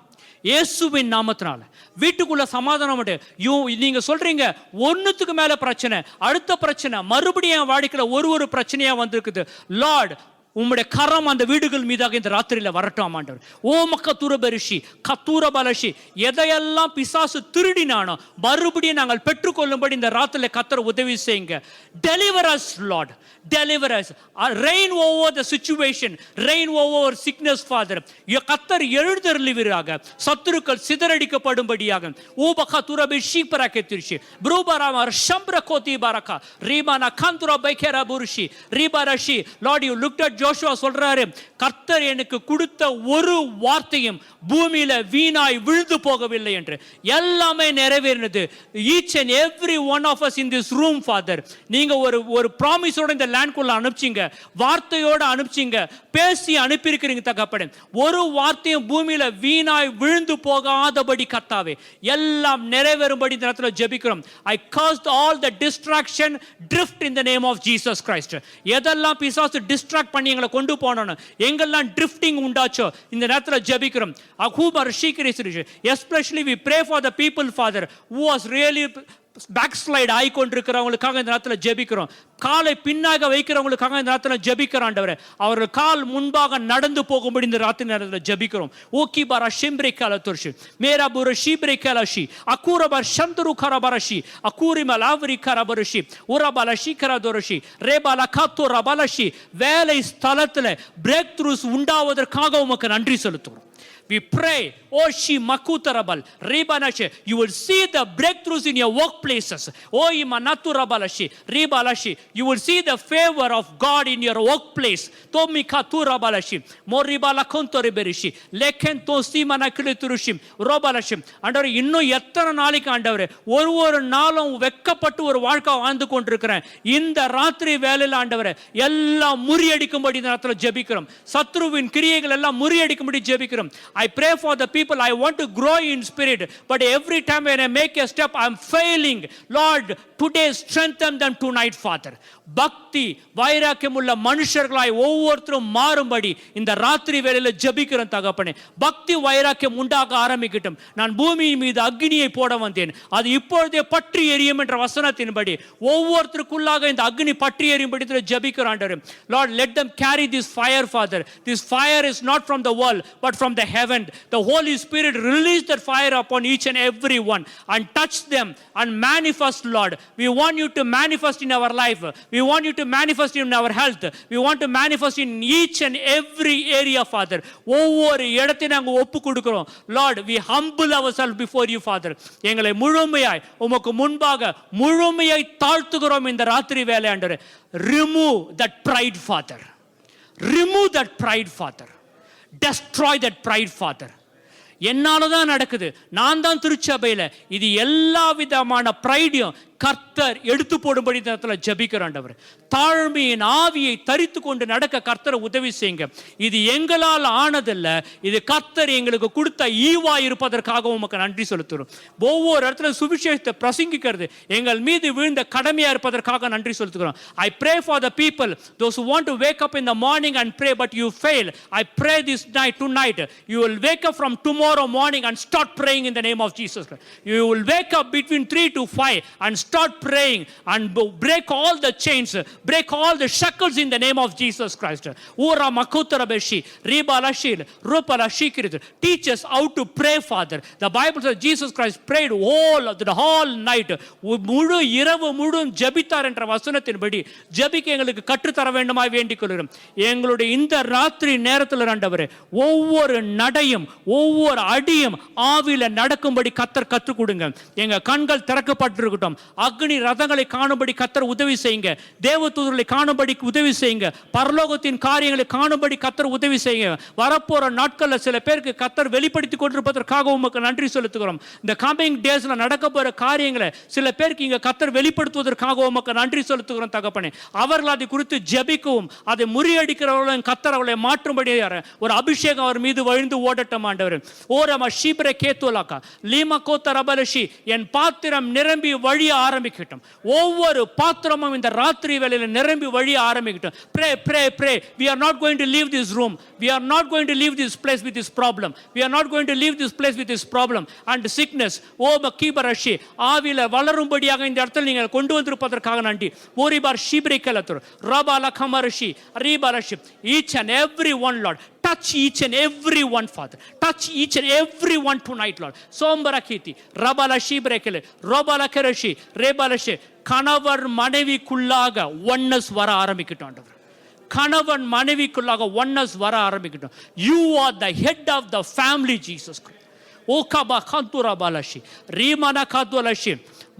இயேசுவின் நாமத்தினால. வீட்டுக்குள்ள சமாதானம். நீங்க சொல்றீங்க ஒன்னுத்துக்கு மேல பிரச்சனை, அடுத்த பிரச்சனை, மறுபடியும் வாழ்க்கையில் ஒரு பிரச்சனையா வந்திருக்குது. லார்ட், உம்முடைய கரம் அந்த வீடுகள் மீதாக இந்த ராத்திரியில வரட்டும் ஆண்டவர். ஓ மக்கத்துரபரிஷி கத்தூரபலஷி. எதையெல்லாம் பிசாசு திருடினானோ மறுபடியும் நாங்கள் பெற்றுக்கொள்ளும்படி இந்த ராத்திரியில கர்த்தர் உதவி செய்யுங்க. Deliver us, Lord. Deliver us. Reign over the situation. Reign over sickness, Father. கர்த்தர் எழுந்தருளுவீராக. சத்துருக்கள் சிதறடிக்கப்படும்படியாக. ஓ பகத்துரபிஷி பரகத்திரிஷி ப்ரூபராம ஷம்ப்ரகோதி பரகா ரீமானா கந்துர பைகரா புருஷி ரீபரஷி. Lord, you looked at Joshua சொல்றாரு, கர்த்தர் எனக்கு கொடுத்த ஒரு வார்த்தையும் பூமியில வீணாய் விழுந்து போகவில்லை என்று. எல்லாமே நிறைவேறினது. Each and every one of us in this room, Father, நீங்க ஒரு ப்ராமிஸோட இந்த லேண்ட்குள்ள அனுப்பிச்சீங்க, வார்த்தையோட அனுப்பிச்சீங்க, பேசி அனுப்பியிருக்கிறீங்க தகப்பனே. ஒரு வார்த்தையும் பூமியில வீணாய் விழுந்து போகாதபடி கர்த்தாவே எல்லாம் நிறைவேறும்படி இந்த நேரத்தில் ஜெபிக்கிறோம். I cursed all the distraction, drift in the name of Jesus Christ. எதெல்லாம் பிசாசு டிஸ்ட்ராக்ட் பண்ணி எங்களை கொண்டு போனோம், எங்கெல்லாம் ட்ரிஃப்டிங் உண்டாச்சோ இந்த நேரத்தில் ஜெபிக்கிறோம். Especially we pray for the people, Father, who was really backslide ஆகிக்கொண்டிருக்கிறவங்களுக்காக இந்த நேரத்தில் ஜெபிக்கிறோம். காலை பின்னாக வைக்கிறவங்களுக்காக இந்த நேரத்தில் ஜெபிக்கிறோம் ஆண்டவரே. அவர்கள் கால் முன்பாக நடந்து போகும்படி இந்த ராத்திரி நேரத்தில் ஜெபிக்கிறோம். ஓகி பாரா ஷிம்ப்ரி காலத்துர்ஷி மேரா புர ஷிப்ரி காலஷி அக்கூரபர் சந்துரு கரபரஷி அக்கூரிம லாவரி கரபரஷி உரபலஷி கரதுரஷி ரேபால காத்து ரபலஷி. வேலை ஸ்தலத்தில் பிரேக் த்ரூஸ் உண்டாவதற்காக உமக்கு நன்றி செலுத்துகிறோம். We pray, Oshi Makutarabal, Ribanashi, you will see the breakthroughs in your workplaces. O Imanaturabalashi, Ribalashi, you will see the favor of God in your workplace. Tomika Turabalashi, Moribala Kontoriberishi, Lekento Simanakiliturushim, Robalashim. Under இன்னும் எத்தனை நாளைக்கு ஆண்டவரே ஒரு நாளும் வெக்கப்பட்டு ஒரு வாழ்க்கை வாழ்ந்து கொண்டிருக்கிறேன். இந்த ராத்திரி வேளையில் ஆண்டவரே எல்லாம் முறியடிக்கும்படி இந்த நேரத்தில் ஜெபிக்கிறோம். சத்ருவின் கிரியைகள் எல்லாம் முறியடிக்கும்படி ஜெபிக்கிறோம். I pray for the people. I want to grow in spirit, but every time when I make a step, I'm failing. Lord, today strengthen them tonight, Father. பக்தி வைராக்கியம் உள்ள மனுஷர்களாய் ஒவ்வொருத்தரும் மாறும்படி இந்த ராத்திரி வேளையில் ஜெபிக்கிறேன் தகப்பனே. பக்தி வைராக்கியம் உண்டாக ஆரம்பிக்கட்டும். நான் பூமியின் மீது அக்னியை போட வந்தேன், அது இப்பொழுதே பற்றி எரியும் என்ற வசனத்தின்படி ஒவ்வொருத்தருக்குள்ளாக இந்த அக்னி பற்றி எரியும்படி ஜெபிக்கிறேன் ஆண்டவரே. Lord, let them carry this fire, Father. This fire is not from the world, but from the heaven. The Holy Spirit release that fire upon each and every one and touch them and manifest, Lord. We want you to manifest in our life. We want you to manifest in our health. We want to manifest in each and every area, Father. ஒவ்வொரு இடத்தையும் நாங்கள் ஒப்பு கொடுக்கிறோம். Lord, we humble ourselves before you, Father. எங்களை முழுமையாய் உமக்கு முன்பாக முழுமையாய் தாழ்த்துகிறோம் இந்த ராத்திரி வேலை ஆண்டவரே. Remove that pride, Father. Remove that pride, Father. Destroy that pride, Father. என்னால தான் நடக்குது, நான் தான் திருச்சபையில், இது எல்லா விதமான ப்ரைடையும் கர்த்தர் எடுத்து போடும்படி நேரத்தில் ஜபிக்கிற ஆண்டவர். தாழ்மையின் ஆவியை தரித்து கொண்டு நடக்க கர்த்தரை உதவி செய்யுங்க. இது எங்களால் ஆனதில்ல, இது கர்த்தர் எங்களுக்கு கொடுத்த ஈவா இருப்பதற்காக உமக்கு நன்றி செலுத்துகிறோம். ஒவ்வொரு இடத்துல சுவிசேஷத்தை பிரசங்கிக்கிறது எங்கள் மீது விழுந்த கடமையாக இருப்பதற்காக நன்றி செலுத்துகிறோம். I pray for the people, those who want to wake up in the morning and pray but you fail. I pray this night, tonight, you will wake up from tomorrow morning and start praying in the name of Jesus Christ. You will wake up between 3 to 5 and start praying and break all the chains, break all the shackles in the name of Jesus Christ. Ora makutara beshi, riba lashil, rupa lashikrit. Teach us how to pray, Father. The Bible says Jesus Christ prayed the whole night. முழு இரவு முழுவதும் ஜெபித்தார் என்ற வசனத்தின்படி ஜெபிக்க எங்களுக்கு கற்றுத்தர வேண்டுமாய் வேண்டிக் கொள்கிறோம். எங்களுடைய இந்த ராத்திரி நேரத்தில் ஆண்டவரே, ஒவ்வொரு நடையும் ஒவ்வொரு அடியும் ஆவியில நடக்கும்படி கர்த்தர் கற்றுக் கொடுங்க. எங்க கண்கள் திறக்கப்பட்டிருக்கட்டும். அக்னி ரதங்களை காணும்படி கர்த்தர் உதவி செய்யுங்க. தேவதூதர்களை காணும்படி உதவி செய்யுங்க. பரலோகத்தின் காரியங்களை காணும்படி கர்த்தர் உதவி செய்யுங்க. வரப்போற நாட்களில் சில பேருக்கு கர்த்தர் வெளிப்படுத்தி கொண்டிருப்பதற்காக உமக்கு நன்றி செலுத்துகிறோம். இந்த கமிங் டேஸ்ல நடக்க போற காரியங்களை சில பேருக்கு இங்க கர்த்தர் வெளிப்படுத்துவதற்காக உமக்கு நன்றி செலுத்துகிறோம் தகப்பனே. அவர்கள் அதை குறித்து ஜெபிக்கவும் அதை முறியடிக்கிறவர்களும் கர்த்தர் அவளை மாற்றும்படி ஒரு அபிஷேகம் அவர் மீது வழிந்து ஓடட்டும் ஆண்டவர். ஓரமா ஷீப்ரே கேத்தோலாக்கா லீமா கோத்த ரபலஷி, என் பாத்திரம் நிரம்பி வழிய ஆரம்பிக்கட்டும். ஒவ்வொரு பாத்திரமும் இந்த ராத்திரி வேளையில் நிரம்பி வழிய ஆரம்பிக்கட்டும். Pray, pray, pray. We are not going to leave this room. We are not going to leave this place with this problem. We are not going to leave this place with this problem and sickness. ஓ மக்கீபரஷி, ஆவில வளரும்படியாக இந்த இடத்தில் நீங்கள் கொண்டு வந்திருப்பதற்காக நன்றி. ஓரிபார் ஷீப்ரே கலத்துர் ரபால கமரஷி ரீபாலஷி. Each and every one, Lord. Touch each and every one, Father. Touch each and every one tonight, Lord. Sombarakiti, Rabala Shibrekele, Robala Kerashi, Rebalashi, கணவர் மனைவிக்குள்ளாக oneness வர ஆரம்பிக்கட்டும். கணவன் மனைவிக்குள்ளாக oneness வர ஆரம்பிக்கட்டும். You are the head of the family, Jesus Christ. ஓகபா கந்துரா பாலஷி, ரீமனா காதுலஷி.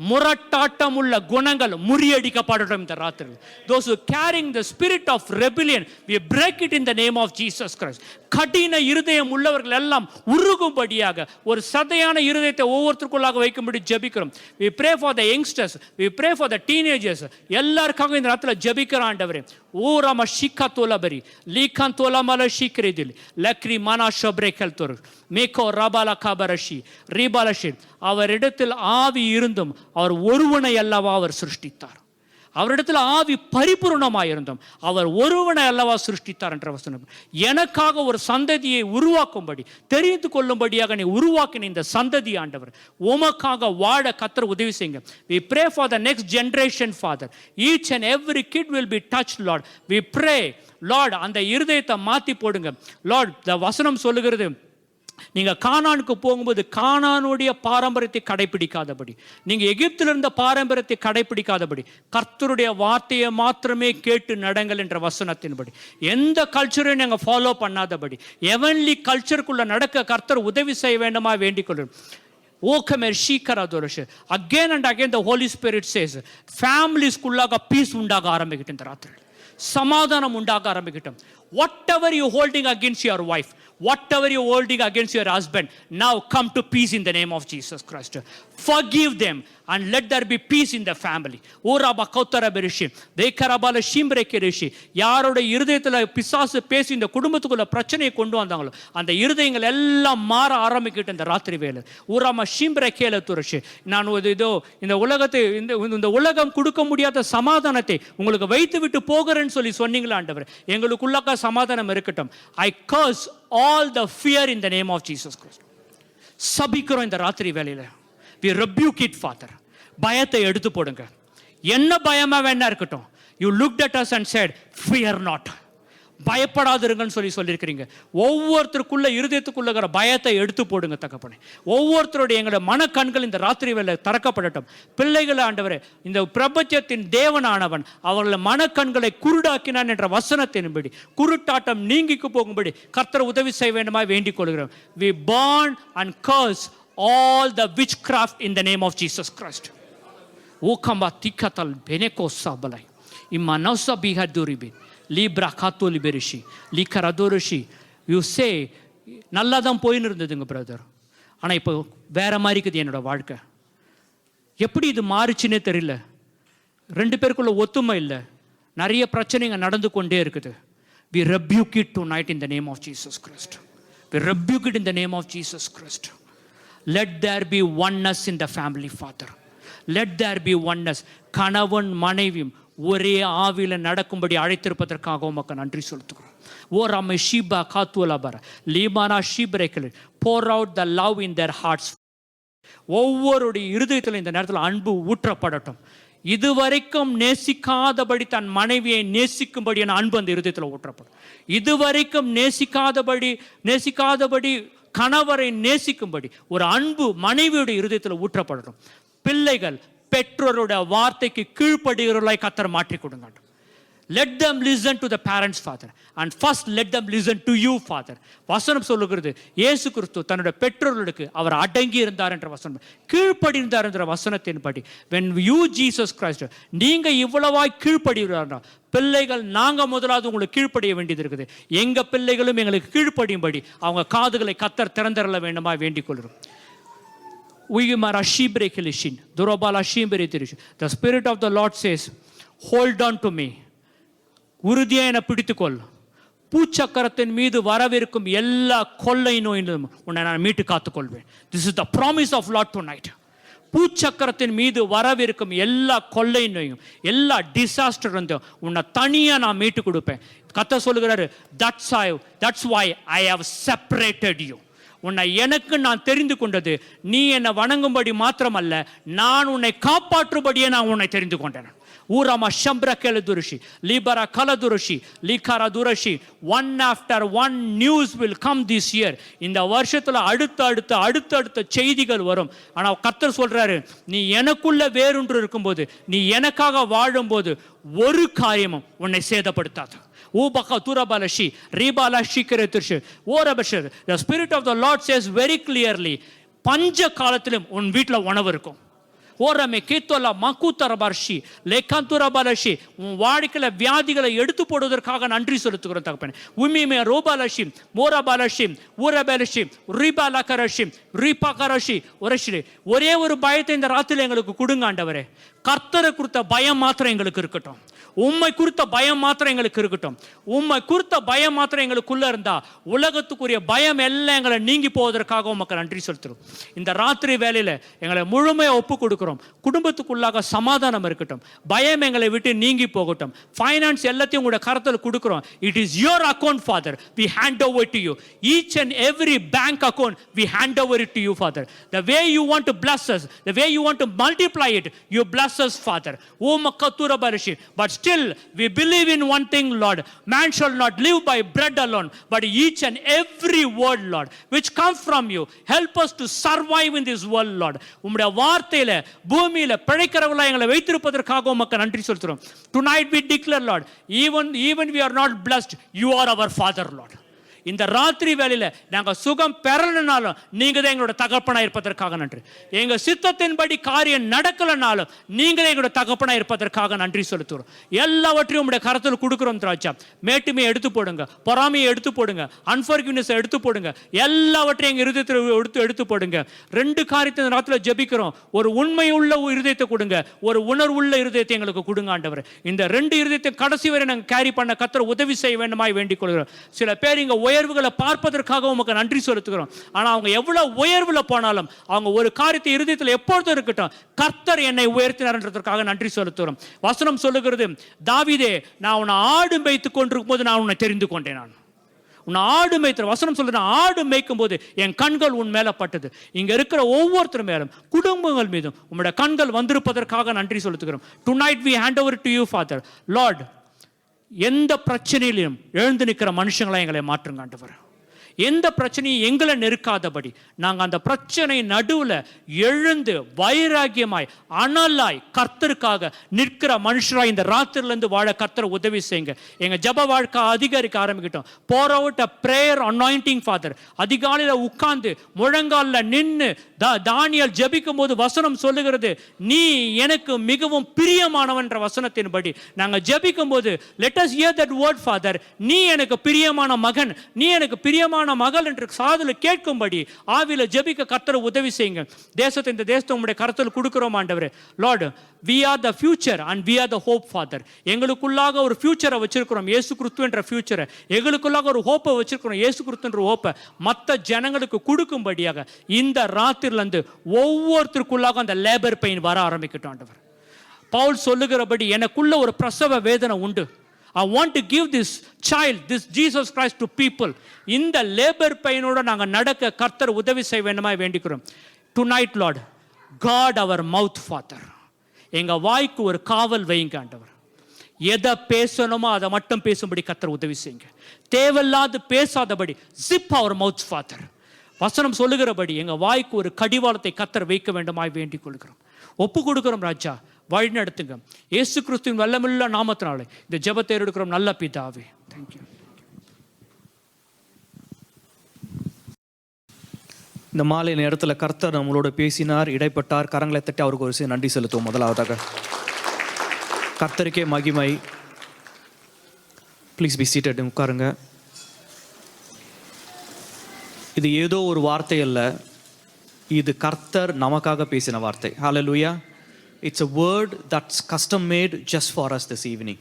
முரட்டாட்டம் உள்ள குணங்கள் முறியடிக்கப்படட்டும் இந்த ராத்திரி. Those who carrying the spirit of rebellion, we break it in the name of Jesus Christ. கடின இருதயம் உள்ளவர்கள் எல்லாம் உருகும்படியாக ஒரு சதையான இருதயத்தை ஒவ்வொருத்தருக்குள்ளாக வைக்கும்படி ஜெபிக்கிறோம். We pray for the youngsters, we pray for the teenagers. எல்லாருக்காக இந்த ராத்திரில ஜெபிக்கிற ஆண்டவரே. ஓரம ஷிக்கத்தோலபரி லீகந்தோலமல ஷிக்ரிதில் லக்ரி மனா ஷப்ரேகல்தோர் மேகோ ரபால கபரஷி ரீபாலஷி. அவரிடத்தில் ஆவி இருந்தும் அவர் ஒருவனை அல்லவா அவர் சிருஷ்டித்தார். அவரிடத்தில் ஆவி பரிபூர்ணமாயிருந்தும் அவர் ஒருவனை அல்லவா சிருஷ்டித்தார் என்ற வசனம். எனக்காக ஒரு சந்ததியை உருவாக்கும்படி தெரிந்து கொள்ளும்படியாக நீ உருவாக்கின இந்த சந்ததி ஆண்டவர் உமக்காக வாழ கர்த்தர் உதவி செய்யுங்க. We pray for the next generation, Father. Each and every kid will be touched, Lord. We pray, Lord, அந்த இருதயத்தை மாத்தி போடுங்க. Lord, the வசனம் சொல்லுகிறது, நீங்க கானானுக்கு போகும்போது கானானுடைய பாரம்பரியத்தை கடைபிடிக்காதபடி, நீங்க எகிப்தில் இருந்த பாரம்பரியத்தை கடைபிடிக்காதபடி, கர்த்தருடைய வார்த்தையை மாத்திரமே கேட்டு நடங்கள் என்ற வசனத்தின்படி, எந்த கல்ச்சரையும் நீங்க ஃபாலோ பண்ணாதபடி, எவன்லி கல்ச்சருக்குள்ள நடக்க கர்த்தர் உதவி செய்ய வேண்டுமா வேண்டிக் கொள்ளும். Again and again the Holy Spirit says, familiesக்குள்ளாக பீஸ் உண்டாக ஆரம்பிக்கட்டும் இந்த ராத்திரி. சமாதானம் உண்டாக ஆரம்பிக்கட்டும். Whatever you holding against your wife, whatever you holding against your husband, now come to peace in the name of Jesus Christ. Forgive them and let there be peace in the family. ஓரபா கௌத்தரபரிஷி தேக்கரபால ஷிம்ரேக்கரிஷி. யாரோட இருதயத்தில் பிசாசு பேசி இந்த குடும்பத்துக்குள்ள பிரச்சனையை கொண்டு வந்தாங்களோ அந்த இருதயங்கள் எல்லாம் மாற ஆரம்பிக்கிட்டு இந்த ராத்திரி வேலை. ஊராமா ஷிம்ரேக்கேல துரஷி. நான் இதோ இந்த உலகத்தை இந்த உலகம் கொடுக்க முடியாத சமாதானத்தை உங்களுக்கு வைத்து விட்டு போகிறேன்னு சொல்லி சொன்னீங்களா ஆண்டவர். எங்களுக்குள்ளாக சமாதானம் இருக்கட்டும். I curse all the fear in the name of Jesus Christ. சபிக்கிறோம் இந்த ராத்திரி வேளையில. We rebuke it, Father. பயத்தை எடுத்து போடுங்க. என்ன பயமா வேணா இருக்கட்டும். You looked at us and said, fear not. பயப்படாதிருங்கன்னு சொல்லியிருக்கிறீங்க. ஒவ்வொருத்தருக்குள்ள இருதயத்துக்குள்ள இருக்கிற பயத்தை எடுத்து போடுங்க தகப்பனே. ஒவ்வொருத்தருடைய எங்களுடைய மனக்கண்கள் இந்த ராத்திரி வேளை திறக்கப்படட்டும். பிள்ளைகளை ஆண்டவரே, இந்த பிரபஞ்சத்தின் தேவனானவன் அவர்கள் மனக்கண்களை குருடாக்கினான் என்ற வசனத்தின்படி குருட்டாட்டம் நீங்கிக்கு போகும்படி கர்த்தர் உதவி செய்ய வேண்டுமா வேண்டிக் கொள்கிறோம். We burn and curse all the witchcraft in the name of Jesus Christ. Okamba tikatal beneko sabalai imanausa bihaduribi libra katoliberishi likaradorishi. You say நல்லா தான் போயின்னு இருந்ததுங்க பிரதர், ஆனால் இப்போ வேற மாதிரி இருக்குது என்னோட வாழ்க்கை. எப்படி இது மாறிச்சுன்னே தெரியல. ரெண்டு பேருக்குள்ள ஒத்துமை இல்லை, நிறைய பிரச்சனைங்க நடந்து கொண்டே இருக்குது. We rebuke it tonight in the name of Jesus Christ. We rebuke it in the name of Jesus Christ. Let there be oneness in the family, Father. Let there be oneness. கணவன் மனைவியும் ஒரே ஆவில நடக்கும்படி அழைத்திருப்பதற்காக உமக்கு நன்றி செலுத்துகிறோம். ஓ Rama Sheeba காத்துலபர லீமானா ஷீப்ரேக்கல் pour out the love in their hearts. ஒவ்வொருடைய இருதயத்தில் இந்த நேரத்தில் அன்பு ஊற்றப்படட்டும். இதுவரைக்கும் நேசிக்காதபடி தன் மனைவியை நேசிக்கும்படி என அன்பு அந்த இருதயத்தில் ஊற்றப்படும். இதுவரைக்கும் நேசிக்காதபடி கணவரை நேசிக்கும்படி ஒரு அன்பு மனைவியுடைய இருதயத்தில் ஊற்றப்படட்டும். பிள்ளைகள் பெற்றோருடைய வார்த்தைக்கு கீழ்ப்படுகிறவர்களாய் கர்த்தர் மாற்றி கொடுங்க. Let them listen to the parents, Father, and first let them listen to you, Father. வசனம் சொல்லுகிறது இயேசு கிறிஸ்து தன்னுடைய பெற்றோர்களுக்கு அவர் அடங்கி இருந்தார் என்ற வசனம், கீழ்ப்படி இருந்தார் என்ற வசனத்தின்படி when you Jesus Christ நீங்க இவ்வளவாய் கீழ்ப்படுகிறார்கள், பிள்ளைகள் நாங்க முதலாவது உங்களுக்கு கீழ்ப்படிய வேண்டியது இருக்குது. எங்க பிள்ளைகளும் எங்களுக்கு கீழ்ப்படியும்படி அவங்க காதுகளை கர்த்தர் திறந்தரல வேண்டுமா வேண்டிக் கொள்கிறோம். The Spirit of the Lord says, hold on to me. உறுதியா என பிடித்துக்கொள். பூச்சக்கரத்தின் மீது வரவிருக்கும் எல்லா கொள்ளை நோயிலும் உன்னை நான் மீட்டு காத்துக்கொள்வேன். This is the promise of Lord tonight. பூச்சக்கரத்தின் மீது வரவிருக்கும் எல்லா கொள்ளை நோயும் எல்லா டிசாஸ்டர் வந்து உன்னை தனியா நான் மீட்டு கொடுப்பேன். கர்த்தர் சொல்லுகிறாரு, that's why I have separated you. உன்னை எனக்கு நான் தெரிந்து கொண்டது நீ என்னை வணங்கும்படி மாத்திரமல்ல, நான் உன்னை காப்பாற்றும்படியே நான் உன்னை தெரிந்து கொண்டேன். ஊராமா ஷம்பிர கெலதுருஷி லிபரா கலதுருஷி லிகாரா துரஷி. One after one news will come this year. இந்த வருஷத்துல அடுத்த செய்திகள் வரும். ஆனால் கர்த்தர் சொல்றாரு, நீ எனக்குள்ள வேறொன்று இருக்கும்போது, நீ எனக்காக வாழும்போது ஒரு காரியமும் உன்னை சேதப்படுத்தாது. The Spirit of the Lord says very clearly, பஞ்ச காலத்திலும் உன் வீட்டில் உணவு இருக்கும். ஓரமே கேத்தோலா மக்கூத்தரபார்ஷி லேகாந்துரபாலஷி. உன் வாழ்க்கையில வியாதிகளை எடுத்து போடுவதற்காக நன்றி செலுத்துகிறோம் தகப்பனே. உமிமே ரோபாலஷி மோரபாலஷி ஊரபாலஷி ரிபாலகரஷி ரிபாகரஷி ஒரஷி. ஒரே ஒரு பயத்தை இந்த ராத்திரியில் எங்களுக்கு கொடுங்க ஆண்டவரே. கர்த்தரை குறித்த பயம் மாத்திரம் எங்களுக்கு இருக்கட்டும். உம்மை குறித்த பயம் மாத்திரம் எங்களுக்கு இருக்கட்டும். உம்மை குறித்த பயம் மாத்திரம் எங்களுக்குள்ள இருந்தா உலகத்துக்குரிய பயம் எல்லாம் எங்களை நீங்கி போவதற்காக உமக்கு நன்றி செலுத்துறோம். இந்த ராத்திரி வேலையில எங்களை முழுமையா ஒப்பு கொடுக்கிறோம். குடும்பத்துக்குள்ளாக சமாதானம் இருக்கட்டும். பயம் எங்களை விட்டு நீங்கி போகட்டும். ஃபைனான்ஸ் எல்லாத்தையும் உங்களுடைய கரத்தில் கொடுக்கிறோம். It is your account father. We hand over to you. Each and every bank account we hand over it to you father. The way you want to bless us, the way you want to multiply it, you bless us, Father. O makatura barishi. But still we believe in one thing, Lord. Man shall not live by bread alone, but each and every word, Lord, which comes from you. Help us to survive in this world, Lord. உம்முடைய வார்த்தையில பூமியில பிழைக்கிறவங்களா எங்களை வைத்திருப்பதற்காக உமக்கு நன்றி செலுத்துறோம். Tonight we declare, Lord, even we are not blessed, you are our Father, Lord. இந்த ராத்திரி வேளையில நாங்கள் சுகம் பெறலனாலும் நீங்க தான் எங்களோட தகப்பனா இருப்பதற்காக நன்றி. எங்க சித்தத்தின்படி காரியம் நடக்கலனாலும் நீங்களே எங்களோட தகப்பனா இருப்பதற்காக நன்றி செலுத்துறோம். எல்லாவற்றையும் உங்களுடைய கரத்தில் கொடுக்கிறோம் ராஜா. மேட்டுமையை எடுத்து போடுங்க, பொறாமையை எடுத்து போடுங்க, அன்ஃபர்கிவ்னஸ் எடுத்து போடுங்க, எல்லாவற்றையும் எங்க இருதயத்தில் எடுத்து போடுங்க. ரெண்டு காரியத்தை ராத்திரில ஜெபிக்கிறோம். ஒரு உண்மையுள்ள இருதயத்தை கொடுங்க, ஒரு உணர்வுள்ள இருதயத்தை எங்களுக்கு கொடுங்க ஆண்டவர். இந்த ரெண்டு இருதயத்தை கடைசி வரை நாங்கள் கேரி பண்ண கர்த்தர் உதவி செய்ய வேண்டுமாய் வேண்டிக் கொள்கிறோம். சில பேர் இங்க உயர்வுகளை பார்ப்பதற்காக உமக்கு நன்றி செலுத்துகிறோம். ஆனால் அவங்க எவ்வளவு உயர்வுல போனாலும் அவங்க ஒரு காரியத்தை இருதயத்தில் எப்பொழுதும் இருக்கட்டும், கர்த்தர் என்னை உயர்த்தினார்ன்றதற்காக நன்றி செலுத்துகிறோம். வசனம் சொல்லுகிறது, தாவீதே நான் உன்னை ஆடு மேய்த்து கொண்டிருக்கும் போது நான் உன்னை தெரிந்து கொண்டேன். நான் உன்னை ஆடு மேய்த்து, வசனம் சொல்லுற ஆடு மேய்க்கும் போது என் கண்கள் உன் மேல பட்டது. இங்க இருக்கிற ஒவ்வொருத்தர் மேலும் குடும்பங்கள் மீதும் உங்களுடைய கண்கள் வந்திருப்பதற்காக நன்றி செலுத்துகிறோம். Tonight we hand over to you, Father. Lord, எந்த பிரச்சனையிலும் எழுந்து நிற்கிற மனுஷங்களா எங்களை மாற்றுங்க ஆண்டவர். எந்த பிரச்சனையும் எங்களை நெருக்காதபடி நாங்கள் அந்த பிரச்சனை நடுவில் எழுந்து வைராக்கியமாய் அனலாய் கர்த்தருக்காக நிற்கிற மனுஷராய் இந்த ராத்திரிலேருந்து வாழ கர்த்தரை உதவி செய்யுங்க. எங்கள் ஜப வாழ்க்கை அதிகரிக்க ஆரம்பிக்கிட்டோம். pour out a prayer anointing Father. அதிகாலையில் உட்கார்ந்து முழங்காலில் நின்று தானியேல் ஜெபிக்கும் போது வசனம் சொல்லுகிறது, நீ எனக்கு மிகவும் பிரியமானவன்ற வசனத்தின்படி நாங்கள் ஜெபிக்கும் போது let us hear that word Father. நீ எனக்கு பிரியமான மகன், நீ எனக்கு பிரியமான மகள் என்று சாதுல கேட்கும்படி ஆவில ஜெபிக்க கர்த்தரை உதவி செய்யுங்க. தேசத்தை இந்த தேசத்தை உம்முடைய கரத்தில் கொடுக்கிறோம் ஆண்டவரே. Lord, we are the future and we are the hope Father. எங்களுக்குள்ளாக ஒரு ஃபியூச்சரை வச்சிருக்கிறோம், இயேசு கிறிஸ்து என்ற ஃபியூச்சரை. எங்களுக்குள்ளாக ஒரு ஹோப்பை வச்சிருக்கிறோம், இயேசு கிறிஸ்து என்ற ஹோப்பை மற்ற ஜனங்களுக்கு கொடுக்கும்படியாக இந்த ராத்திரிலிருந்து ஒவ்வொருத்தருக்குள்ளாக அந்த லேபர் பெயின் வர ஆரம்பிக்கட்டும் ஆண்டவர். பவுல் சொல்லுகிறபடி எனக்குள்ள ஒரு பிரசவ வேதனை உண்டு. I want to give this child, this Jesus Christ to people. இந்த லேபர் பெயினோட நாங்கள் நடக்க கர்த்தர் உதவி செய்ய வேண்டுமா வேண்டிக்கிறோம். Tonight Lord, God our mouth Father. எங்க வாய்க்கு ஒரு காவல் வைங்க ஆண்டவர். எதை பேசணுமோ அதை மட்டும் பேசும்படி கர்த்தர் உதவி செய்யுங்க. தேவையில்லாது பேசாதபடி zip our mouth Father. வசனம் சொல்லுகிறபடி எங்க வாய்க்கு ஒரு கடிவாளத்தை கர்த்தர் வைக்க வேண்டுமாய் வேண்டிக் கொள்கிறோம். ஒப்பு கொடுக்கிறோம் ராஜா, வழி நடத்துங்க. இயேசு கிறிஸ்துவின் வல்லமுள்ள நாமத்தினாலே இந்த ஜெபத்தை எடுக்கிறோம் நல்ல பிதாவே. தேங்க்யூ. இந்த மாலை நேரத்தில் கர்த்தர் நம்மளோட பேசினார், இடைப்பட்டார். கரங்களை தட்டி அவருக்கு ஒரு நன்றி செலுத்துவோம். முதலாவதாக கர்த்தருக்கே மகிமை. ப்ளீஸ் பி சீட்டட், உட்காருங்க. இது ஏதோ ஒரு வார்த்தை அல்ல, இது கர்த்தர் நமக்காக பேசின வார்த்தை. ஹல்லேலூயா. It's a word that's custom made just for us this evening.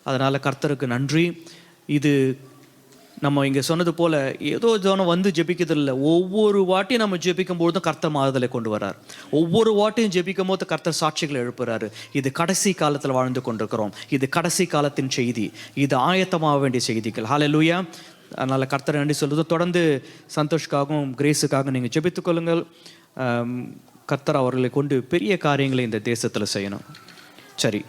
அதனால் கர்த்தருக்கு நன்றி. இது நம்ம இங்கே சொன்னது போல் ஏதோ வந்து ஜெபிக்கிறதில்ல. ஒவ்வொரு வாட்டியும் நம்ம ஜெபிக்கும் பொழுதும் கர்த்தர் மாறுதலை கொண்டு வர்றார். ஒவ்வொரு வாட்டியும் ஜெபிக்கும் போது கர்த்தர் சாட்சிகளை எழுப்புறாரு. இது கடைசி காலத்தில் வாழ்ந்து கொண்டிருக்கிறோம். இது கடைசி காலத்தின் செய்தி. இது ஆயத்தமாக வேண்டிய செய்திகள். ஹல்லேலூயா. அதனால் கர்த்தர் நன்றி சொல்லுது. தொடர்ந்து சந்தோஷ்காகவும் கிரேஸுக்காகவும் நீங்கள் ஜெபித்துக்கொள்ளுங்கள். கர்த்தர் அவர்களை கொண்டு பெரிய காரியங்களை இந்த தேசத்தில் செய்யணும். சரி.